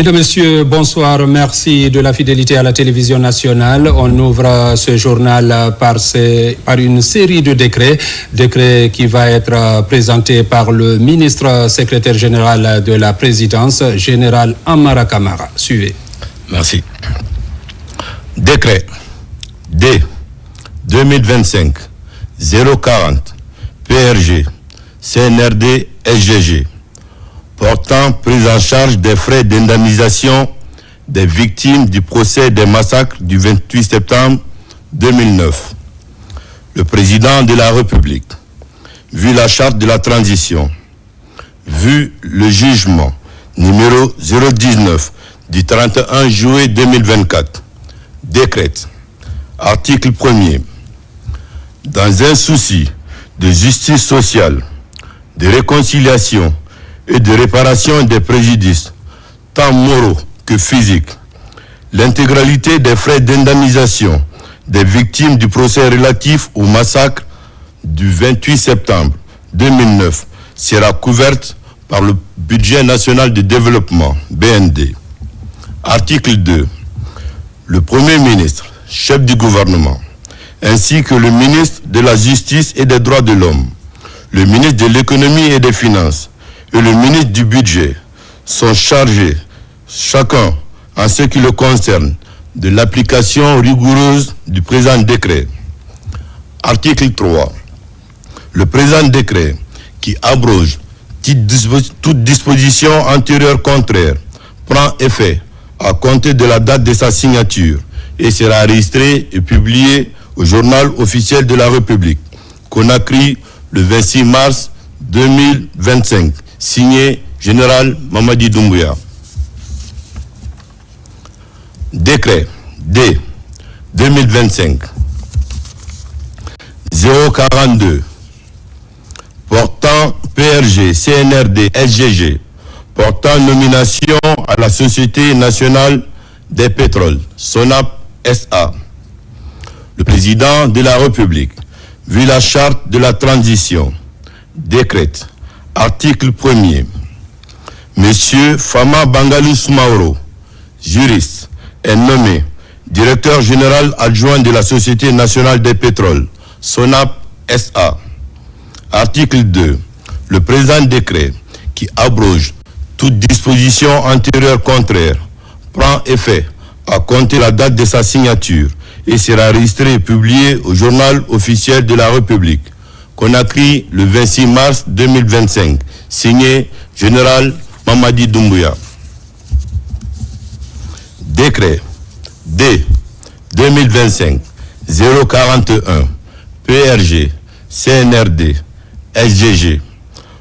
Mesdames, Messieurs, bonsoir. Merci de la fidélité à la télévision nationale. On ouvre ce journal par une série de décrets qui va être présenté par le ministre secrétaire général de la présidence, général Amara Kamara. Suivez. Merci. Décret D 2025 040 PRG CNRD SGG portant prise en charge des frais d'indemnisation des victimes du procès des massacres du 28 septembre 2009. Le président de la République, vu la charte de la transition, vu le jugement numéro 019 du 31 juillet 2024, décrète, article 1er, dans un souci de justice sociale, de réconciliation et de réparation des préjudices, tant moraux que physiques, l'intégralité des frais d'indemnisation des victimes du procès relatif au massacre du 28 septembre 2009 sera couverte par le budget national de développement, BND. Article 2. Le Premier ministre, chef du gouvernement, ainsi que le ministre de la Justice et des Droits de l'Homme, le ministre de l'Économie et des Finances et le ministre du Budget sont chargés, chacun en ce qui le concerne, de l'application rigoureuse du présent décret. Article 3. Le présent décret, qui abroge toute disposition antérieure contraire, prend effet à compter de la date de sa signature et sera enregistré et publié au journal officiel de la République, Conakry, le 26 mars 2025, signé Général Mamadi Doumbouya. Décret D 2025 042 portant PRG, CNRD, SGG, portant nomination à la Société nationale des pétroles, SONAP SA. Le président de la République, vu la charte de la transition, décrète, article 1er, Monsieur Fama Bangalou Soumaoro, juriste, est nommé directeur général adjoint de la Société nationale des pétroles, SONAP SA. Article 2. Le présent décret, qui abroge toute disposition antérieure contraire, prend effet à compter la date de sa signature et sera enregistré et publié au journal officiel de la République, Conakry, le 26 mars 2025, signé Général Mamadi Doumbouya. Décret D 2025 041 PRG CNRD SGG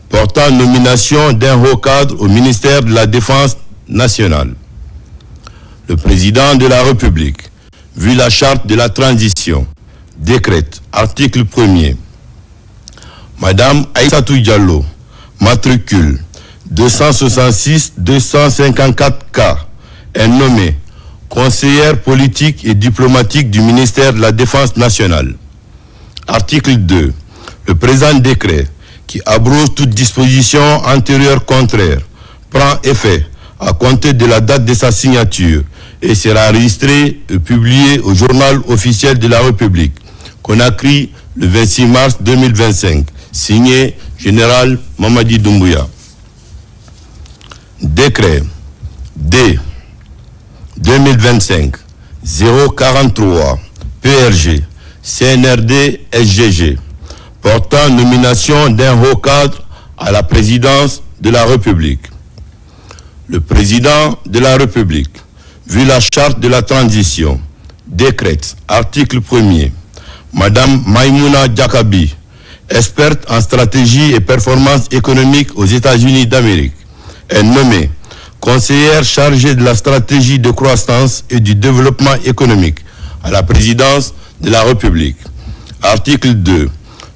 portant nomination d'un haut cadre au ministère de la Défense nationale. Le président de la République, vu la charte de la transition, décrète, article 1er, Madame Aïssatou Diallo, matricule 266-254K, est nommée conseillère politique et diplomatique du ministère de la Défense nationale. Article 2. Le présent décret, qui abroge toute disposition antérieure contraire, prend effet à compter de la date de sa signature et sera enregistré et publié au journal officiel de la République, Conakry, le 26 mars 2025, signé Général Mamadi Doumbouya. Décret D 2025 043 PRG CNRD SGG portant nomination d'un haut cadre à la présidence de la République. Le président de la République, vu la charte de la transition, décrète, article 1er, Madame Maïmouna Diakabi, experte en stratégie et performance économique aux États-Unis d'Amérique, est nommée conseillère chargée de la stratégie de croissance et du développement économique à la présidence de la République. Article 2.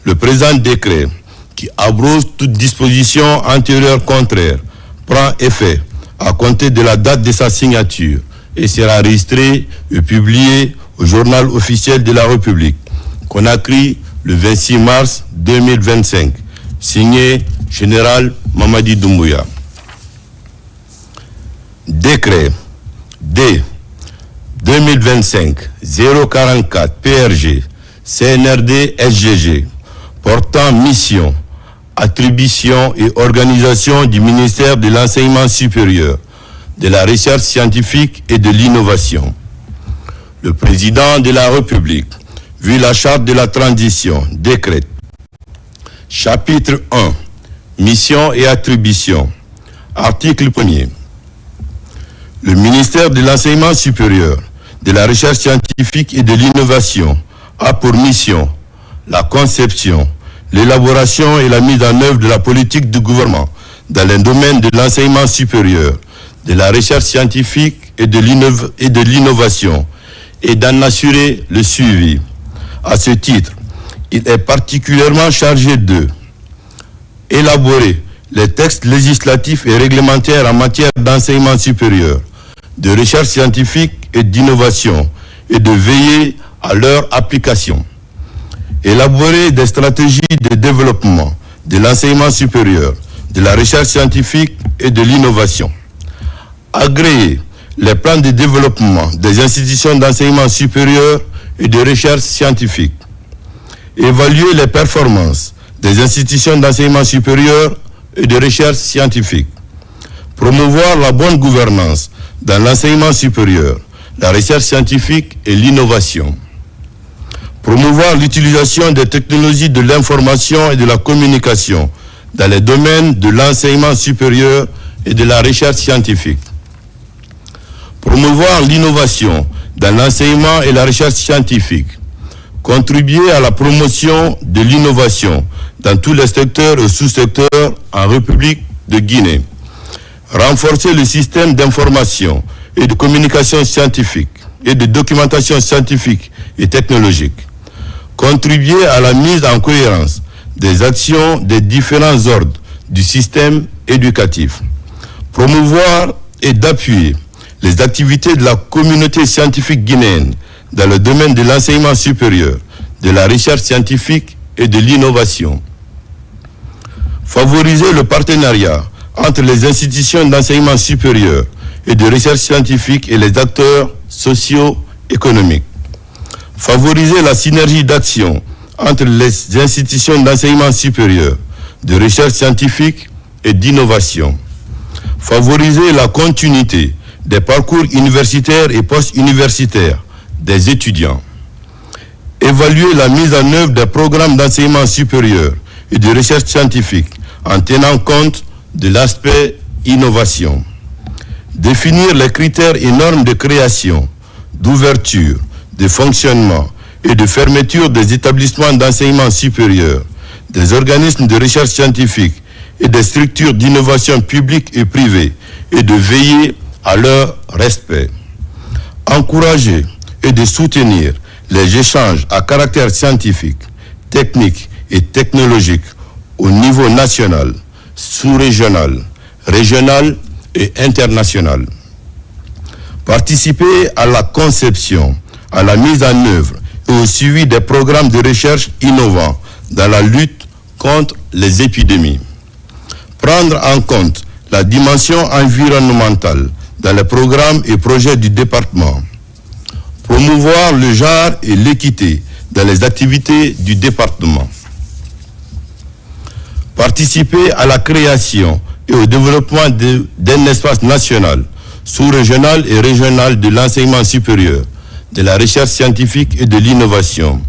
Le présent décret, qui abroge toute disposition antérieure contraire, prend effet à compter de la date de sa signature et sera enregistré et publié au journal officiel de la République, Conakry, le 26 mars 2025, signé Général Mamadi Doumbouya. Décret D 2025-044 PRG CNRD SGG portant mission, attribution et organisation du ministère de l'Enseignement supérieur, de la Recherche scientifique et de l'Innovation. Le président de la République, vu la charte de la transition, décrète. Chapitre 1. Mission et attribution. Article 1er. Le ministère de l'Enseignement supérieur, de la Recherche scientifique et de l'Innovation a pour mission la conception, l'élaboration et la mise en œuvre de la politique du gouvernement dans les domaines de l'enseignement supérieur, de la recherche scientifique et de l'innovation, et d'en assurer le suivi. À ce titre, il est particulièrement chargé de élaborer les textes législatifs et réglementaires en matière d'enseignement supérieur, de recherche scientifique et d'innovation, et de veiller à leur application. Élaborer des stratégies de développement de l'enseignement supérieur, de la recherche scientifique et de l'innovation. Agréer les plans de développement des institutions d'enseignement supérieur et de recherche scientifique. Évaluer les performances des institutions d'enseignement supérieur et de recherche scientifique. Promouvoir la bonne gouvernance dans l'enseignement supérieur, la recherche scientifique et l'innovation. Promouvoir l'utilisation des technologies de l'information et de la communication dans les domaines de l'enseignement supérieur et de la recherche scientifique. Promouvoir l'innovation dans l'enseignement et la recherche scientifique. Contribuer à la promotion de l'innovation dans tous les secteurs et sous-secteurs en République de Guinée. Renforcer le système d'information et de communication scientifique et de documentation scientifique et technologique. Contribuer à la mise en cohérence des actions des différents ordres du système éducatif. Promouvoir et d'appuyer les activités de la communauté scientifique guinéenne dans le domaine de l'enseignement supérieur, de la recherche scientifique et de l'innovation. Favoriser le partenariat entre les institutions d'enseignement supérieur et de recherche scientifique et les acteurs socio-économiques. Favoriser la synergie d'action entre les institutions d'enseignement supérieur, de recherche scientifique et d'innovation. Favoriser la continuité des parcours universitaires et post-universitaires des étudiants. Évaluer la mise en œuvre des programmes d'enseignement supérieur et de recherche scientifique en tenant compte de l'aspect innovation. Définir les critères et normes de création, d'ouverture, de fonctionnement et de fermeture des établissements d'enseignement supérieur, des organismes de recherche scientifique et des structures d'innovation publiques et privées, et de veiller à leur respect. Encourager et de soutenir les échanges à caractère scientifique, technique et technologique au niveau national, sous-régional, régional et international. Participer à la conception, à la mise en œuvre et au suivi des programmes de recherche innovants dans la lutte contre les épidémies. Prendre en compte la dimension environnementale dans les programmes et projets du département. Promouvoir le genre et l'équité dans les activités du département. Participer à la création et au développement d'un espace national, sous-régional et régional de l'enseignement supérieur, de la recherche scientifique et de l'innovation.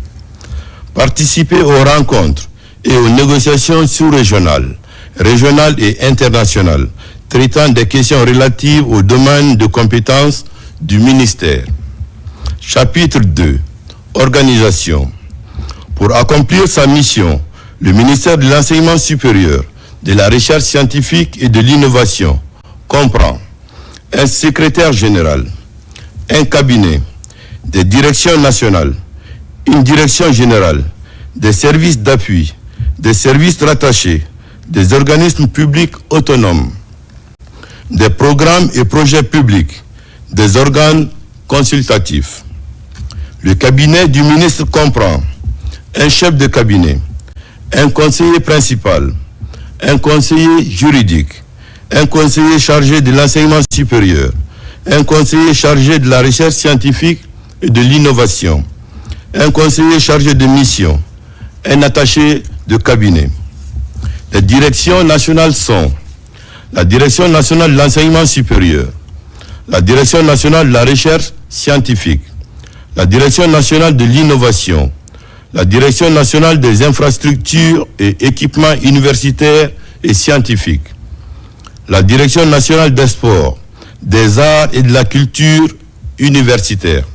Participer aux rencontres et aux négociations sous-régionales, régionales et internationales, traitant des questions relatives au domaine de compétences du ministère. Chapitre 2. Organisation. Pour accomplir sa mission, le ministère de l'Enseignement supérieur, de la Recherche scientifique et de l'Innovation comprend un secrétaire général, un cabinet, des directions nationales, une direction générale, des services d'appui, des services rattachés, des organismes publics autonomes, des programmes et projets publics, des organes consultatifs. Le cabinet du ministre comprend un chef de cabinet, un conseiller principal, un conseiller juridique, un conseiller chargé de l'enseignement supérieur, un conseiller chargé de la recherche scientifique et de l'innovation, un conseiller chargé de mission, un attaché de cabinet. Les directions nationales sont la Direction nationale de l'enseignement supérieur, la Direction nationale de la recherche scientifique, la Direction nationale de l'innovation, la Direction nationale des infrastructures et équipements universitaires et scientifiques, la Direction nationale des sports, des arts et de la culture universitaire,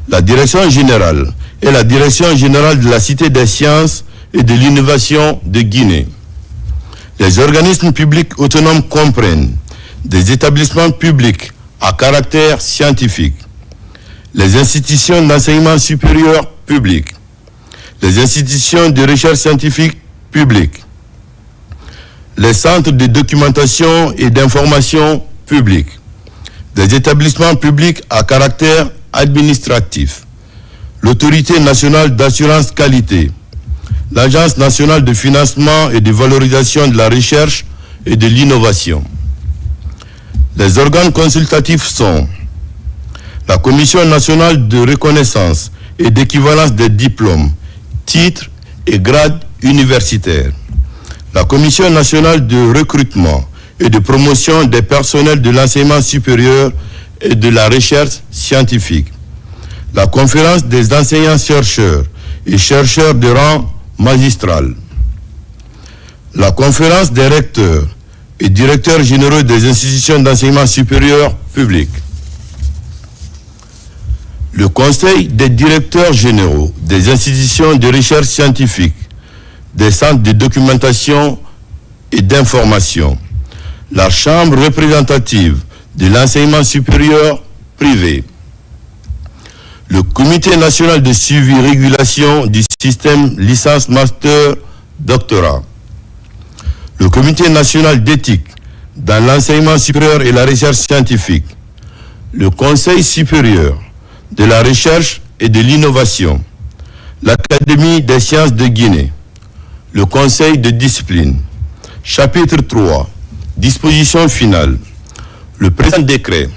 la Direction générale et la Direction générale de la Cité des sciences et de l'innovation de Guinée. Les organismes publics autonomes comprennent des établissements publics à caractère scientifique, les institutions d'enseignement supérieur public, les institutions de recherche scientifique publiques, les centres de documentation et d'information publics, des établissements publics à caractère administratif, l'Autorité nationale d'assurance qualité, l'Agence nationale de financement et de valorisation de la recherche et de l'innovation. Les organes consultatifs sont la Commission nationale de reconnaissance et d'équivalence des diplômes, titres et grades universitaires, la Commission nationale de recrutement et de promotion des personnels de l'enseignement supérieur et de la recherche scientifique, la Conférence des enseignants-chercheurs et chercheurs de rang magistral, la Conférence des recteurs et directeurs généraux des institutions d'enseignement supérieur public, le Conseil des directeurs généraux des institutions de recherche scientifique, des centres de documentation et d'information, la Chambre représentative de l'enseignement supérieur privé, le Comité national de suivi et régulation du système licence master doctorat, le Comité national d'éthique dans l'enseignement supérieur et la recherche scientifique, le Conseil supérieur de la recherche et de l'innovation, l'Académie des sciences de Guinée, le Conseil de discipline. Chapitre 3. Disposition finale. Le présent décret,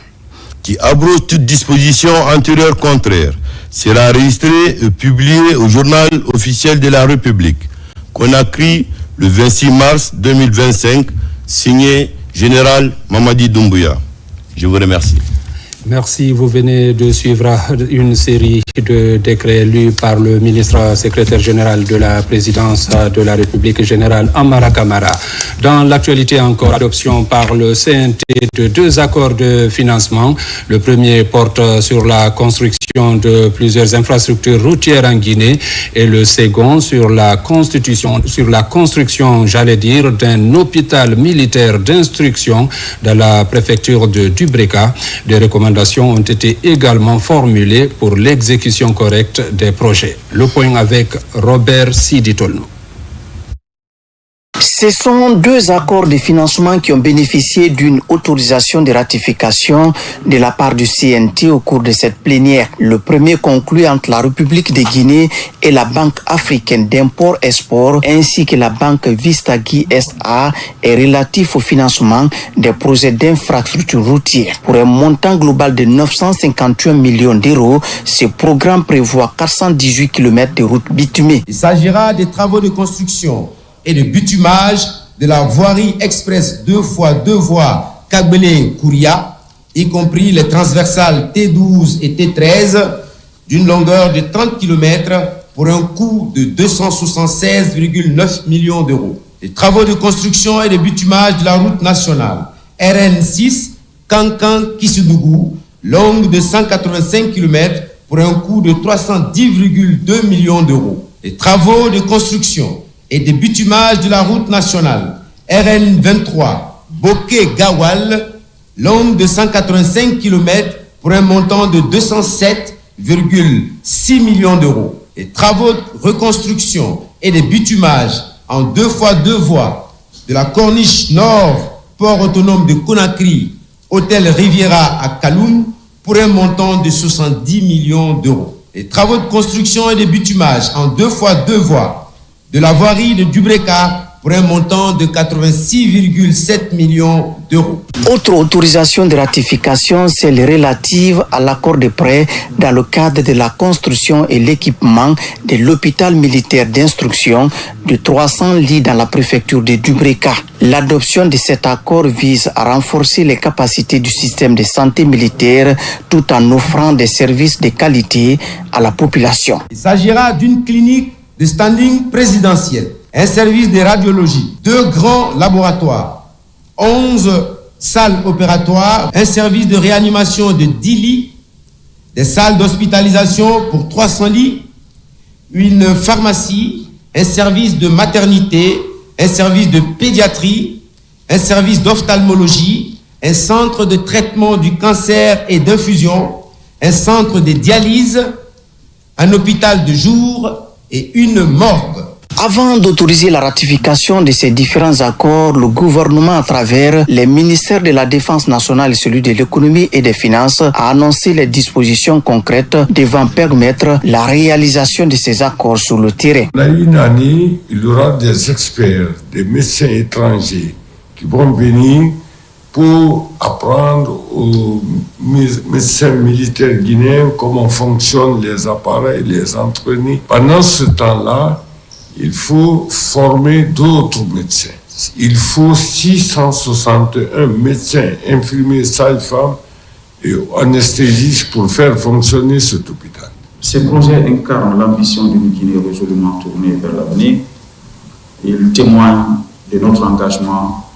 qui abroge toute disposition antérieure contraire, sera enregistré et publié au journal officiel de la République, Conakry, le 26 mars 2025, signé Général Mamadi Doumbouya. Je vous remercie. Merci. Vous venez de suivre une série de décrets lus par le ministre secrétaire général de la présidence de la République, général Amara Kamara. Dans l'actualité encore, adoption par le CNT de 2 accords de financement. Le premier porte sur la construction de plusieurs infrastructures routières en Guinée et le second sur la construction, j'allais dire, d'un hôpital militaire d'instruction dans la préfecture de Dubreka. Des recommandations ont été également formulées pour l'exécution correcte des projets. Le point avec Robert Siditolno. Ce sont 2 accords de financement qui ont bénéficié d'une autorisation de ratification de la part du CNT au cours de cette plénière. Le premier conclu entre la République de Guinée et la Banque africaine d'import-export ainsi que la Banque Vistagui SA est relatif au financement des projets d'infrastructures routières. Pour un montant global de 951 millions d'euros, ce programme prévoit 418 km de routes bitumées. Il s'agira des travaux de construction et de bitumage de la voirie express 2x2 voies Kagbele-Kouria, y compris les transversales T12 et T13, d'une longueur de 30 km pour un coût de 276,9 millions d'euros. Les travaux de construction et de bitumage de la route nationale RN6 Kankan-Kisudougou, longue de 185 km pour un coût de 310,2 millions d'euros. Les travaux de construction et de bitumage de la route nationale RN23 Boké-Gawal, longue de 185 km pour un montant de 207,6 millions d'euros. Les travaux de reconstruction et de bitumage en 2x2 voies de la corniche nord, port autonome de Conakry, hôtel Riviera à Kaloum, pour un montant de 70 millions d'euros. Les travaux de construction et de bitumage en 2x2 voies de la voirie de Dubreka pour un montant de 86,7 millions d'euros. Autre autorisation de ratification, celle relative à l'accord de prêt dans le cadre de la construction et l'équipement de l'hôpital militaire d'instruction de 300 lits dans la préfecture de Dubreka. L'adoption de cet accord vise à renforcer les capacités du système de santé militaire tout en offrant des services de qualité à la population. Il s'agira d'une clinique de standing présidentiel, un service de radiologie, 2 grands laboratoires, 11 salles opératoires, un service de réanimation de 10 lits, des salles d'hospitalisation pour 300 lits, une pharmacie, un service de maternité, un service de pédiatrie, un service d'ophtalmologie, un centre de traitement du cancer et d'infusion, un centre de dialyse, un hôpital de jour et une morgue. Avant d'autoriser la ratification de ces différents accords, le gouvernement, à travers les ministères de la Défense nationale et celui de l'économie et des finances, a annoncé les dispositions concrètes devant permettre la réalisation de ces accords sur le terrain. Là, une année, il y aura des experts, des médecins étrangers qui vont venir pour apprendre aux médecins militaires guinéens comment fonctionnent les appareils, les entraîner. Pendant ce temps-là, il faut former d'autres médecins. Il faut 661 médecins, infirmiers, sages-femmes et anesthésistes pour faire fonctionner cet hôpital. Ce projet incarne l'ambition d'une Guinée résolument tournée vers l'avenir. Il témoigne de notre engagement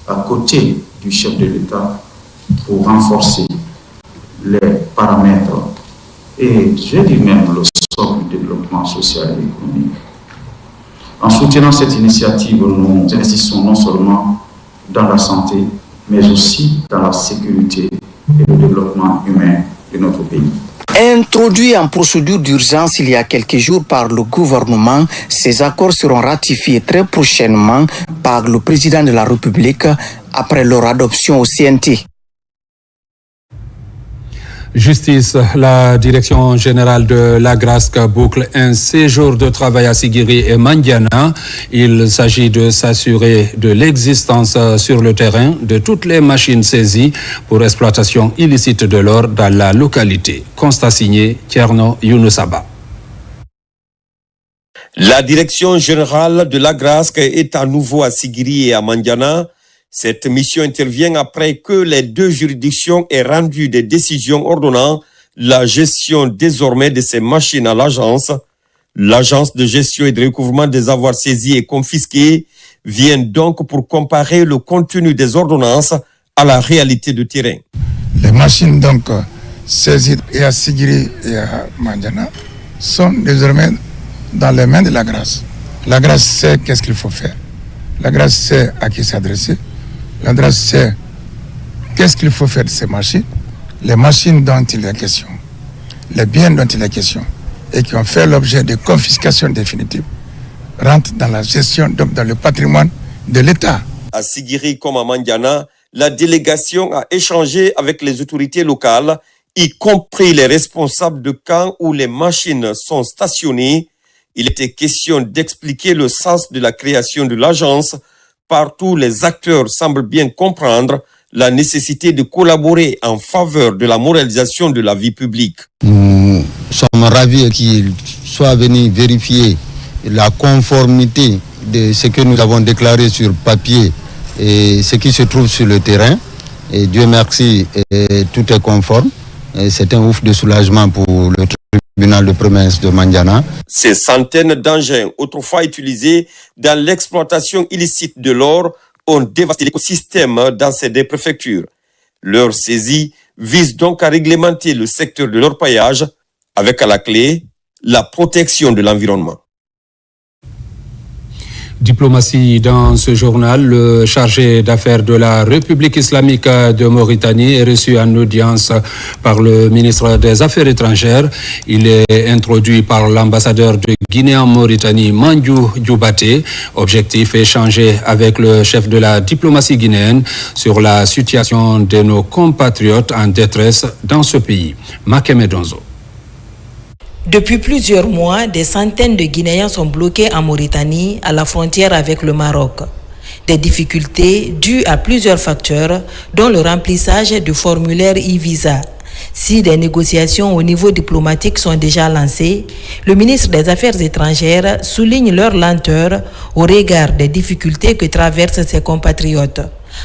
à côté du chef de l'État pour renforcer les paramètres et, je dis même, le socle du développement social et économique. En soutenant cette initiative, nous investissons non seulement dans la santé, mais aussi dans la sécurité et le développement humain de notre pays. Introduits en procédure d'urgence il y a quelques jours par le gouvernement, ces accords seront ratifiés très prochainement par le président de la République après leur adoption au CNT. Justice, la direction générale de l'Agrasc boucle un séjour de travail à Sigiri et Mandiana. Il s'agit de s'assurer de l'existence sur le terrain de toutes les machines saisies pour exploitation illicite de l'or dans la localité. Constat signé Tierno Younoussaba. La direction générale de l'Agrasc est à nouveau à Sigiri et à Mandiana. Cette mission intervient après que les 2 juridictions aient rendu des décisions ordonnant la gestion désormais de ces machines à l'agence. L'agence de gestion et de recouvrement des avoirs saisis et confisqués vient donc pour comparer le contenu des ordonnances à la réalité de terrain. Les machines donc saisies à Sigiri et à Mandiana sont désormais dans les mains de l'Agrasc. L'Agrasc sait qu'est-ce qu'il faut faire. L'Agrasc sait à qui s'adresser. L'Agrasc sait qu'est-ce qu'il faut faire de ces machines, les machines dont il est question, les biens dont il est question, et qui ont fait l'objet de confiscation définitive, rentrent dans la gestion, donc dans le patrimoine de l'État. À Sigiri comme à Mandiana, la délégation a échangé avec les autorités locales, y compris les responsables de camps où les machines sont stationnées. Il était question d'expliquer le sens de la création de l'agence. Partout, les acteurs semblent bien comprendre la nécessité de collaborer en faveur de la moralisation de la vie publique. Nous sommes ravis qu'il soit venu vérifier la conformité de ce que nous avons déclaré sur papier et ce qui se trouve sur le terrain. Et Dieu merci, tout est conforme. Et c'est un ouf de soulagement pour le tribunal de promesse de Mandiana. Ces centaines d'engins autrefois utilisés dans l'exploitation illicite de l'or ont dévasté l'écosystème dans ces 2 préfectures. Leur saisie vise donc à réglementer le secteur de l'orpaillage avec à la clé la protection de l'environnement. Diplomatie dans ce journal, le chargé d'affaires de la République islamique de Mauritanie est reçu en audience par le ministre des Affaires étrangères. Il est introduit par l'ambassadeur de Guinée en Mauritanie, Mandiou Dioubate. Objectif, échanger avec le chef de la diplomatie guinéenne sur la situation de nos compatriotes en détresse dans ce pays. Makeme Donzo. Depuis plusieurs mois, des centaines de Guinéens sont bloqués en Mauritanie, à la frontière avec le Maroc. Des difficultés dues à plusieurs facteurs, dont le remplissage du formulaire e-visa. Si des négociations au niveau diplomatique sont déjà lancées, le ministre des Affaires étrangères souligne leur lenteur au regard des difficultés que traversent ses compatriotes.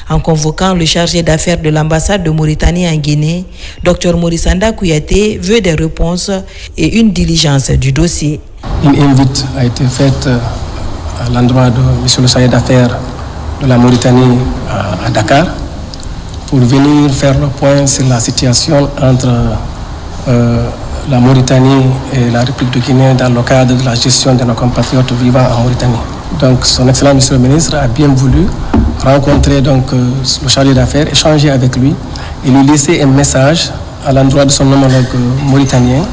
En convoquant le chargé d'affaires de l'ambassade de Mauritanie en Guinée, Dr Morissanda Kouyaté veut des réponses et une diligence du dossier. Une invite a été faite à l'endroit de M. le chargé d'affaires de la Mauritanie à Dakar pour venir faire le point sur la situation entre la Mauritanie et la République de Guinée dans le cadre de la gestion de nos compatriotes vivant en Mauritanie. Donc, son Excellence Monsieur le Ministre a bien voulu rencontrer donc le chargé d'affaires, échanger avec lui et lui laisser un message à l'endroit de son homologue mauritanien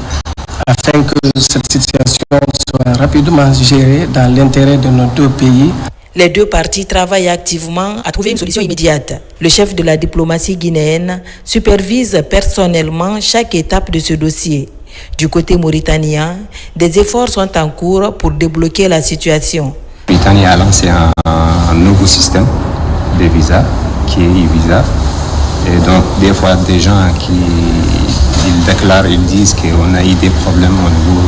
afin que cette situation soit rapidement gérée dans l'intérêt de nos deux pays. Les deux parties travaillent activement à trouver une solution immédiate. Le chef de la diplomatie guinéenne supervise personnellement chaque étape de ce dossier. Du côté mauritanien, des efforts sont en cours pour débloquer la situation. La Mauritanie a lancé un nouveau système de visa qui est e-visa. Et donc, des fois, des gens qui déclarent, ils disent qu'on a eu des problèmes au niveau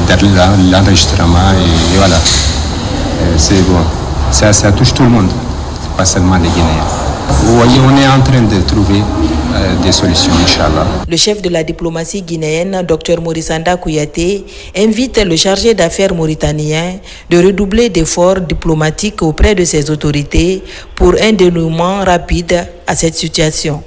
de l'enregistrement et voilà. C'est bon. Ça touche tout le monde, pas seulement les Guinéens. Vous voyez, on est en train de trouver des solutions, Inch'Allah. Le chef de la diplomatie guinéenne, Dr Morissanda Kouyaté, invite le chargé d'affaires mauritanien de redoubler d'efforts diplomatiques auprès de ses autorités pour un dénouement rapide à cette situation.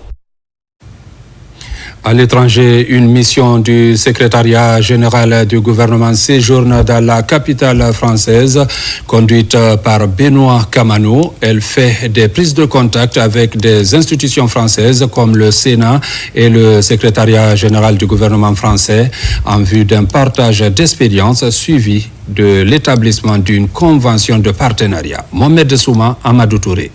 À l'étranger, une mission du secrétariat général du gouvernement séjourne dans la capitale française, conduite par Benoît Kamano. Elle fait des prises de contact avec des institutions françaises comme le Sénat et le secrétariat général du gouvernement français en vue d'un partage d'expériences suivi de l'établissement d'une convention de partenariat. Mohamed Souma, Amadou Touré.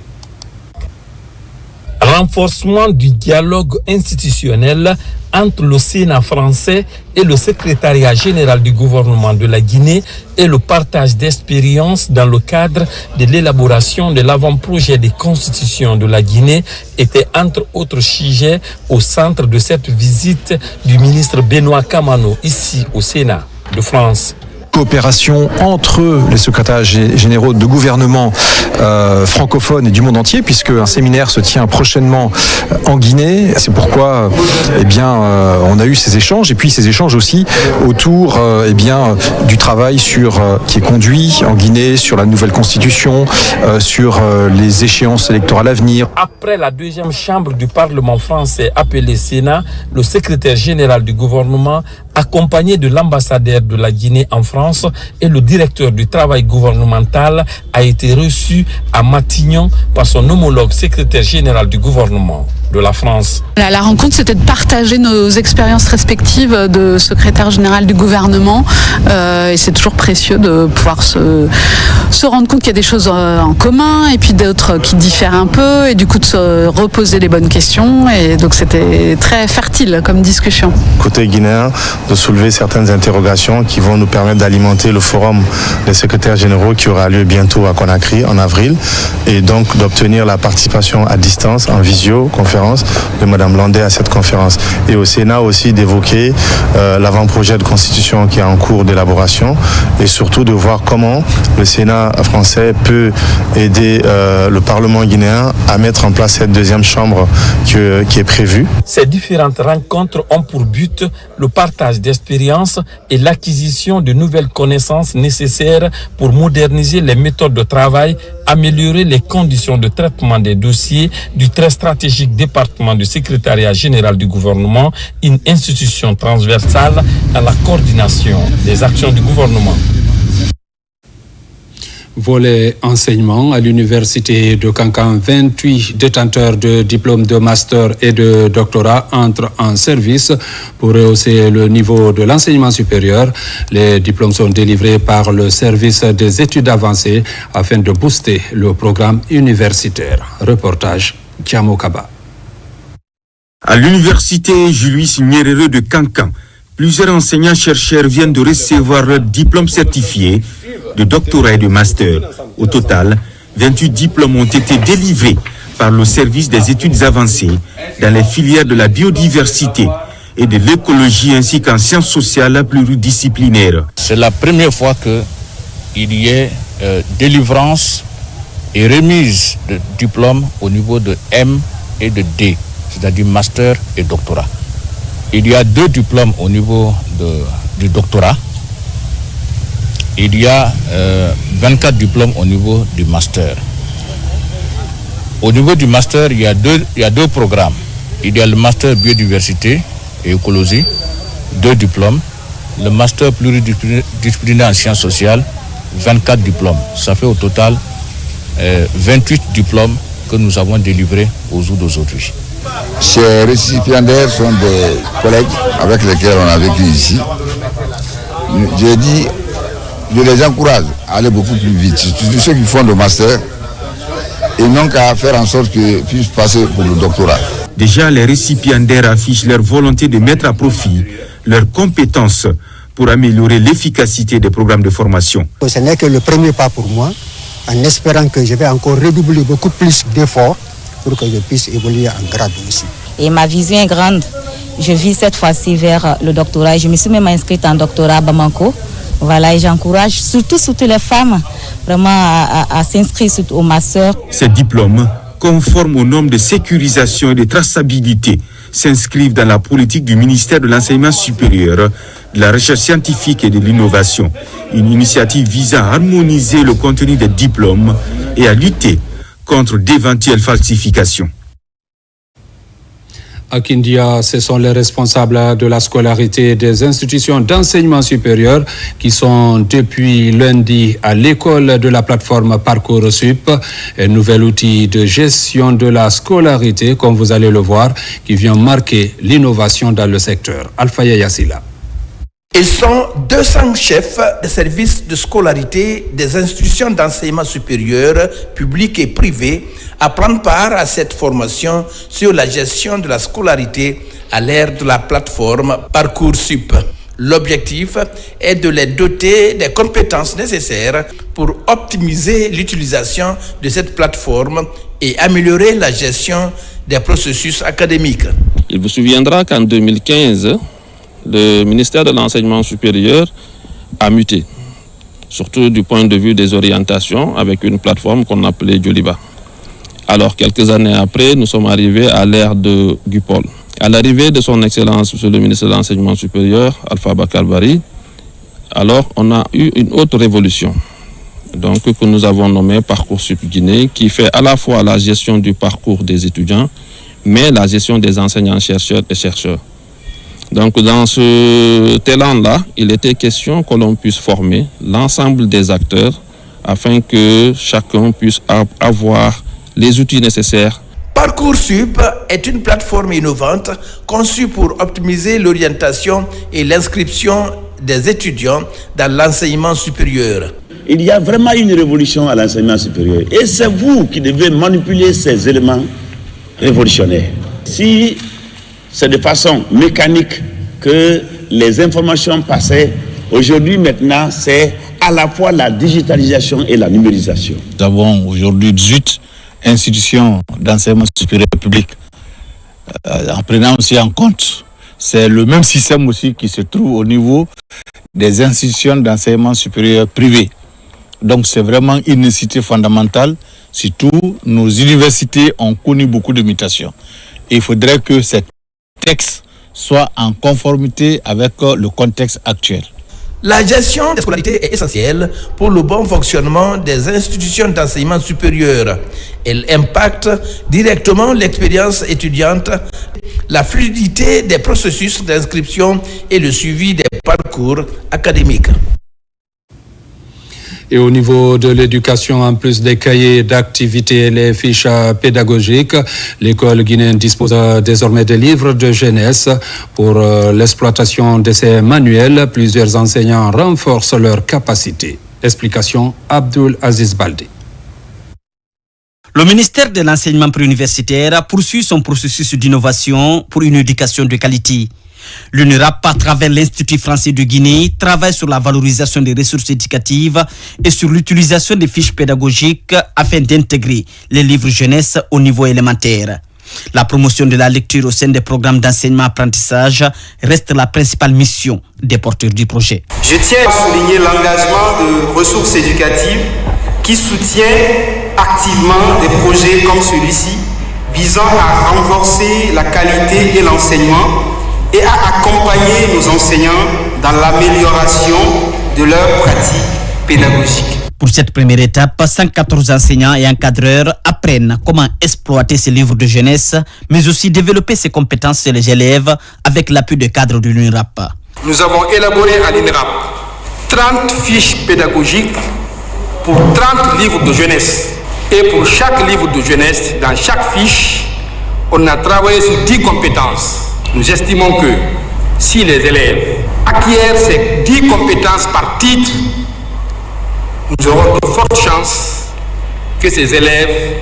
Renforcement du dialogue institutionnel entre le Sénat français et le secrétariat général du gouvernement de la Guinée et le partage d'expériences dans le cadre de l'élaboration de l'avant-projet de constitution de la Guinée étaient entre autres sujets au centre de cette visite du ministre Benoît Kamano ici au Sénat de France. Coopération entre les secrétaires généraux de gouvernement francophones et du monde entier, puisque un séminaire se tient prochainement en Guinée. C'est pourquoi on a eu ces échanges, et puis ces échanges aussi autour du travail qui est conduit en Guinée sur la nouvelle constitution, sur les échéances électorales à venir. Après la deuxième chambre du Parlement français appelée Sénat, le secrétaire général du gouvernement, accompagné de l'ambassadeur de la Guinée en France et le directeur du travail gouvernemental, a été reçu à Matignon par son homologue secrétaire général du gouvernement de la France. La rencontre, c'était de partager nos expériences respectives de secrétaire général du gouvernement et c'est toujours précieux de pouvoir se rendre compte qu'il y a des choses en commun et puis d'autres qui diffèrent un peu et du coup de se reposer les bonnes questions, et donc c'était très fertile comme discussion. Côté guinéen, de soulever certaines interrogations qui vont nous permettre d'alimenter le forum des secrétaires généraux qui aura lieu bientôt à Conakry en avril, et donc d'obtenir la participation à distance en visioconférence de Mme Landais à cette conférence, et au Sénat aussi d'évoquer l'avant-projet de constitution qui est en cours d'élaboration, et surtout de voir comment le Sénat français peut aider le Parlement guinéen à mettre en place cette deuxième chambre qui est prévue. Ces différentes rencontres ont pour but le partage d'expériences et l'acquisition de nouvelles connaissances nécessaires pour moderniser les méthodes de travail, améliorer les conditions de traitement des dossiers du très stratégique département du secrétariat général du gouvernement, une institution transversale à la coordination des actions du gouvernement. Volet enseignement à l'université de Kankan, 28 détenteurs de diplômes de master et de doctorat entrent en service pour rehausser le niveau de l'enseignement supérieur. Les diplômes sont délivrés par le service des études avancées afin de booster le programme universitaire. Reportage Kiamo Kaba. À l'université Julius Nyerere de Kankan, plusieurs enseignants-chercheurs viennent de recevoir leur diplôme certifié de doctorat et de master. Au total, 28 diplômes ont été délivrés par le service des études avancées dans les filières de la biodiversité et de l'écologie ainsi qu'en sciences sociales pluridisciplinaires. C'est la première fois qu'il y ait délivrance et remise de diplômes au niveau de M et de D, c'est-à-dire master et doctorat. Il y a 2 diplômes au niveau du doctorat. Il y a 24 diplômes au niveau du master. Au niveau du master, il y a deux programmes. Il y a le master biodiversité et écologie, 2 diplômes. Le master pluridisciplinaire en sciences sociales, 24 diplômes. Ça fait au total 28 diplômes que nous avons délivrés au jour d'aujourd'hui. Ces récipiendaires sont des collègues avec lesquels on a vécu ici. J'ai dit, je les encourage à aller beaucoup plus vite, surtout ceux qui font le master. Et non qu'à faire en sorte qu'ils puissent passer pour le doctorat. Déjà, les récipiendaires affichent leur volonté de mettre à profit leurs compétences pour améliorer l'efficacité des programmes de formation. Ce n'est que le premier pas pour moi, en espérant que je vais encore redoubler beaucoup plus d'efforts pour que je puisse évoluer en grade aussi. Et ma vision est grande. Je vis cette fois-ci vers le doctorat. Je me suis même inscrite en doctorat à Bamako. Voilà, et j'encourage surtout les femmes vraiment à s'inscrire au master. Ces diplômes, conformes aux normes de sécurisation et de traçabilité, s'inscrivent dans la politique du ministère de l'Enseignement supérieur, de la recherche scientifique et de l'innovation. Une initiative visant à harmoniser le contenu des diplômes et à lutter contre d'éventuelles falsifications. À Kindia, ce sont les responsables de la scolarité des institutions d'enseignement supérieur qui sont depuis lundi à l'école de la plateforme Parcoursup, un nouvel outil de gestion de la scolarité, comme vous allez le voir, qui vient marquer l'innovation dans le secteur. Alpha Yassila. Ils sont 200 chefs de services de scolarité des institutions d'enseignement supérieur, publics et privés, à prendre part à cette formation sur la gestion de la scolarité à l'ère de la plateforme Parcoursup. L'objectif est de les doter des compétences nécessaires pour optimiser l'utilisation de cette plateforme et améliorer la gestion des processus académiques. Il vous souviendra qu'en 2015, le ministère de l'Enseignement supérieur a muté, surtout du point de vue des orientations, avec une plateforme qu'on appelait Joliba. Alors, quelques années après, nous sommes arrivés à l'ère de Gupol. À l'arrivée de son Excellence, Monsieur le ministre de l'Enseignement supérieur, Alpha Bakar Bari, alors on a eu une autre révolution, donc que nous avons nommée Parcoursup Guinée, qui fait à la fois la gestion du parcours des étudiants, mais la gestion des enseignants, chercheurs et chercheurs. Donc dans ce élan-là, il était question que l'on puisse former l'ensemble des acteurs afin que chacun puisse avoir les outils nécessaires. Parcoursup est une plateforme innovante conçue pour optimiser l'orientation et l'inscription des étudiants dans l'enseignement supérieur. Il y a vraiment une révolution à l'enseignement supérieur et c'est vous qui devez manipuler ces éléments révolutionnaires. Si c'est de façon mécanique que les informations passaient, aujourd'hui maintenant c'est à la fois la digitalisation et la numérisation. Nous avons aujourd'hui 18 institutions d'enseignement supérieur public. En prenant aussi en compte, c'est le même système aussi qui se trouve au niveau des institutions d'enseignement supérieur privées. Donc c'est vraiment une nécessité fondamentale, surtout nos universités ont connu beaucoup de mutations. Et il faudrait que ces textes soient en conformité avec le contexte actuel. La gestion des scolarités est essentielle pour le bon fonctionnement des institutions d'enseignement supérieur. Elle impacte directement l'expérience étudiante, la fluidité des processus d'inscription et le suivi des parcours académiques. Et au niveau de l'éducation, en plus des cahiers d'activités et les fiches pédagogiques, l'école guinéenne dispose désormais des livres de jeunesse pour l'exploitation de ces manuels. Plusieurs enseignants renforcent leurs capacités. Explication Abdul Aziz Baldi. Le ministère de l'enseignement préuniversitaire poursuit son processus d'innovation pour une éducation de qualité. L'UNIRAP, à travers l'Institut français de Guinée, travaille sur la valorisation des ressources éducatives et sur l'utilisation des fiches pédagogiques afin d'intégrer les livres jeunesse au niveau élémentaire. La promotion de la lecture au sein des programmes d'enseignement-apprentissage reste la principale mission des porteurs du projet. Je tiens à souligner l'engagement de ressources éducatives qui soutient activement des projets comme celui-ci visant à renforcer la qualité et l'enseignement et à accompagner nos enseignants dans l'amélioration de leurs pratiques pédagogiques. Pour cette première étape, 114 enseignants et encadreurs apprennent comment exploiter ces livres de jeunesse, mais aussi développer ses compétences chez les élèves avec l'appui de cadres de l'UNIRAP. Nous avons élaboré à l'UNIRAP 30 fiches pédagogiques pour 30 livres de jeunesse. Et pour chaque livre de jeunesse, dans chaque fiche, on a travaillé sur 10 compétences. Nous estimons que si les élèves acquièrent ces 10 compétences par titre, nous aurons de fortes chances que ces élèves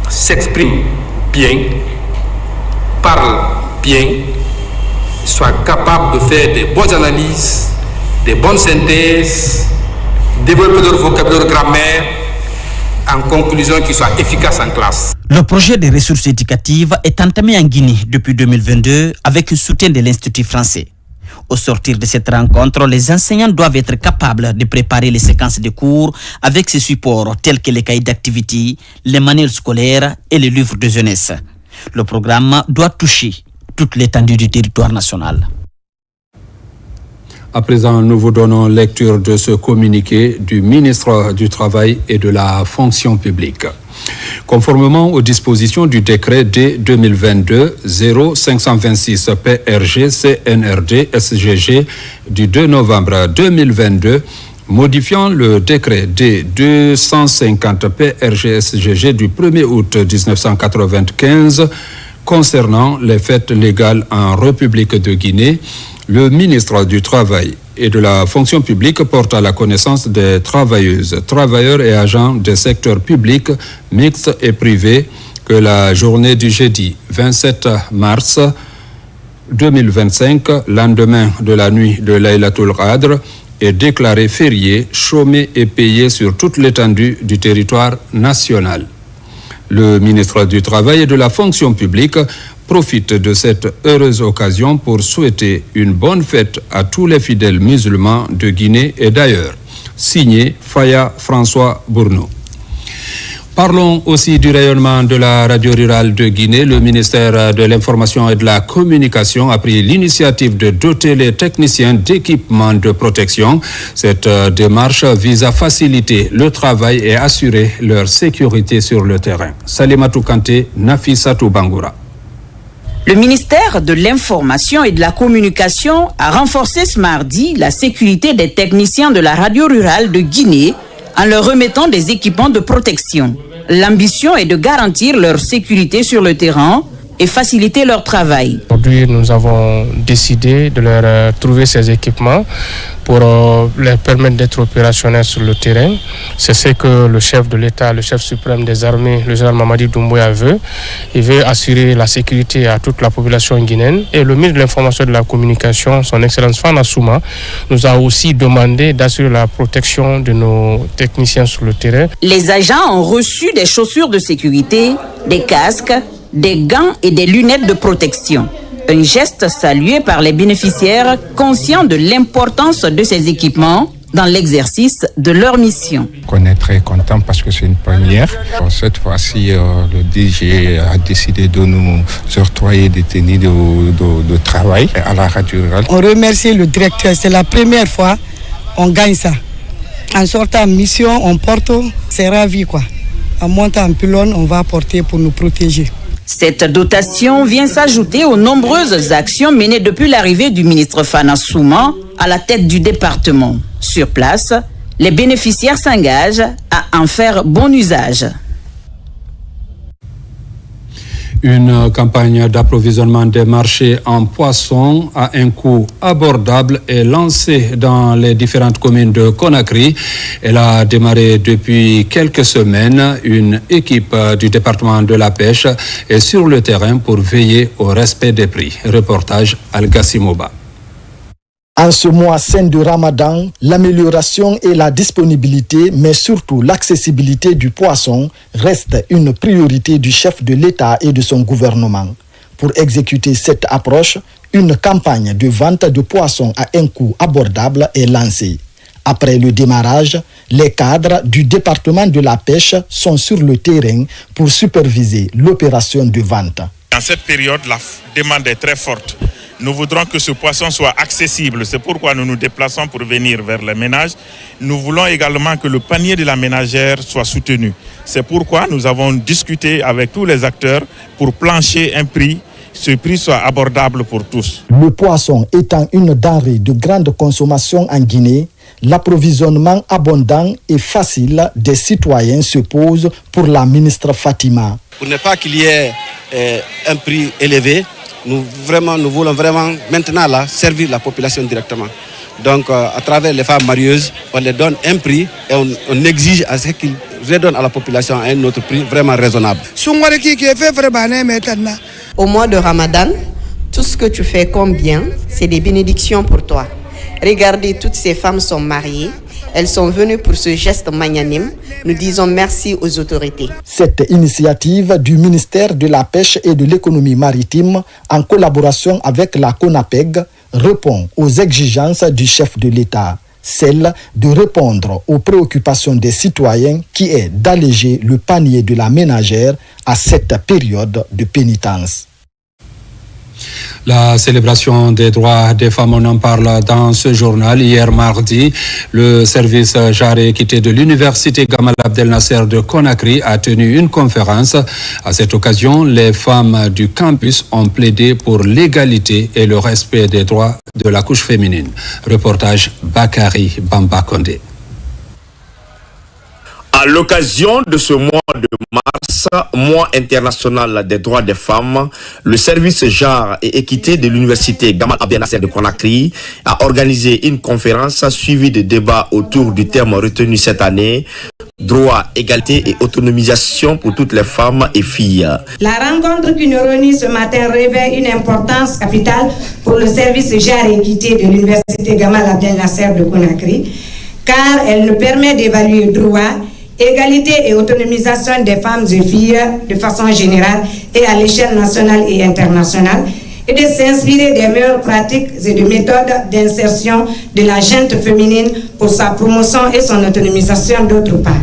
s'expriment bien, parlent bien, soient capables de faire des bonnes analyses, des bonnes synthèses, développer leur vocabulaire grammaire, en conclusion qu'ils soient efficaces en classe. Le projet des ressources éducatives est entamé en Guinée depuis 2022 avec le soutien de l'Institut français. Au sortir de cette rencontre, les enseignants doivent être capables de préparer les séquences de cours avec ces supports tels que les cahiers d'activité, les manuels scolaires et les livres de jeunesse. Le programme doit toucher toute l'étendue du territoire national. À présent, nous vous donnons lecture de ce communiqué du ministre du Travail et de la Fonction publique. Conformément aux dispositions du décret D 2022-0526 PRG CNRD SGG du 2 novembre 2022, modifiant le décret D 250 PRG SGG du 1er août 1995 concernant les fêtes légales en République de Guinée, le ministre du Travail et de la Fonction publique porte à la connaissance des travailleuses, travailleurs et agents des secteurs publics, mixtes et privés que la journée du jeudi 27 mars 2025, lendemain de la nuit de Laylatul Qadr, est déclarée fériée, chômée et payée sur toute l'étendue du territoire national. Le ministre du Travail et de la Fonction publique profite de cette heureuse occasion pour souhaiter une bonne fête à tous les fidèles musulmans de Guinée et d'ailleurs. Signé Faya François Bourneau. Parlons aussi du rayonnement de la radio rurale de Guinée. Le ministère de l'Information et de la Communication a pris l'initiative de doter les techniciens d'équipements de protection. Cette démarche vise à faciliter le travail et assurer leur sécurité sur le terrain. Salimatou Kanté, Nafissatou Bangoura. Le ministère de l'Information et de la Communication a renforcé ce mardi la sécurité des techniciens de la radio rurale de Guinée en leur remettant des équipements de protection. L'ambition est de garantir leur sécurité sur le terrain et faciliter leur travail. Aujourd'hui, nous avons décidé de leur trouver ces équipements pour leur permettre d'être opérationnels sur le terrain. C'est ce que le chef de l'État, le chef suprême des armées, le général Mamadi Doumbouya veut. Il veut assurer la sécurité à toute la population guinéenne. Et le ministre de l'Information et de la Communication, son Excellence Fana Souma, nous a aussi demandé d'assurer la protection de nos techniciens sur le terrain. Les agents ont reçu des chaussures de sécurité, des casques, des gants et des lunettes de protection. Un geste salué par les bénéficiaires conscients de l'importance de ces équipements dans l'exercice de leur mission. On est très content parce que c'est une première. Cette fois-ci, le DG a décidé de nous octroyer des tenues de travail à la radio rurale. On remercie le directeur, c'est la première fois on gagne ça. En sortant en mission, on porte, c'est ravi quoi. En montant en pylône, on va porter pour nous protéger. Cette dotation vient s'ajouter aux nombreuses actions menées depuis l'arrivée du ministre Fana Souma à la tête du département. Sur place, les bénéficiaires s'engagent à en faire bon usage. Une campagne d'approvisionnement des marchés en poissons à un coût abordable est lancée dans les différentes communes de Conakry. Elle a démarré depuis quelques semaines. Une équipe du département de la pêche est sur le terrain pour veiller au respect des prix. Reportage Al-Gassimoba. En ce mois saint de Ramadan, l'amélioration et la disponibilité, mais surtout l'accessibilité du poisson, reste une priorité du chef de l'État et de son gouvernement. Pour exécuter cette approche, une campagne de vente de poissons à un coût abordable est lancée. Après le démarrage, les cadres du département de la pêche sont sur le terrain pour superviser l'opération de vente. Dans cette période, la demande est très forte. Nous voudrons que ce poisson soit accessible. C'est pourquoi nous nous déplaçons pour venir vers les ménages. Nous voulons également que le panier de la ménagère soit soutenu. C'est pourquoi nous avons discuté avec tous les acteurs pour plancher un prix. Ce prix soit abordable pour tous. Le poisson étant une denrée de grande consommation en Guinée, l'approvisionnement abondant et facile des citoyens se pose pour la ministre Fatima. Pour ne pas qu'il y ait un prix élevé, nous voulons vraiment maintenant là, servir la population directement. Donc à travers les femmes marieuses, on les donne un prix et on exige à ce qu'ils redonnent à la population un autre prix vraiment raisonnable. Au mois de Ramadan, tout ce que tu fais comme bien, c'est des bénédictions pour toi. Regardez, toutes ces femmes sont mariées. Elles sont venues pour ce geste magnanime. Nous disons merci aux autorités. Cette initiative du ministère de la Pêche et de l'Économie maritime, en collaboration avec la CONAPEG, répond aux exigences du chef de l'État, celle de répondre aux préoccupations des citoyens qui est d'alléger le panier de la ménagère à cette période de pénitence. La célébration des droits des femmes, on en parle dans ce journal. Hier mardi, le service genre et équité de l'université Gamal Abdel Nasser de Conakry a tenu une conférence. À cette occasion, les femmes du campus ont plaidé pour l'égalité et le respect des droits de la couche féminine. Reportage Bakari Bamba Kondé. À l'occasion de ce mois de mars, mois international des droits des femmes, le service genre et équité de l'université Gamal Abdel Nasser de Conakry a organisé une conférence suivie de débats autour du thème retenu cette année, droit, égalité et autonomisation pour toutes les femmes et filles. La rencontre qui nous réunit ce matin revêt une importance capitale pour le service genre et équité de l'université Gamal Abdel Nasser de Conakry, car elle nous permet d'évaluer droit, égalité et autonomisation des femmes et filles de façon générale et à l'échelle nationale et internationale et de s'inspirer des meilleures pratiques et de méthodes d'insertion de la gente féminine pour sa promotion et son autonomisation d'autre part.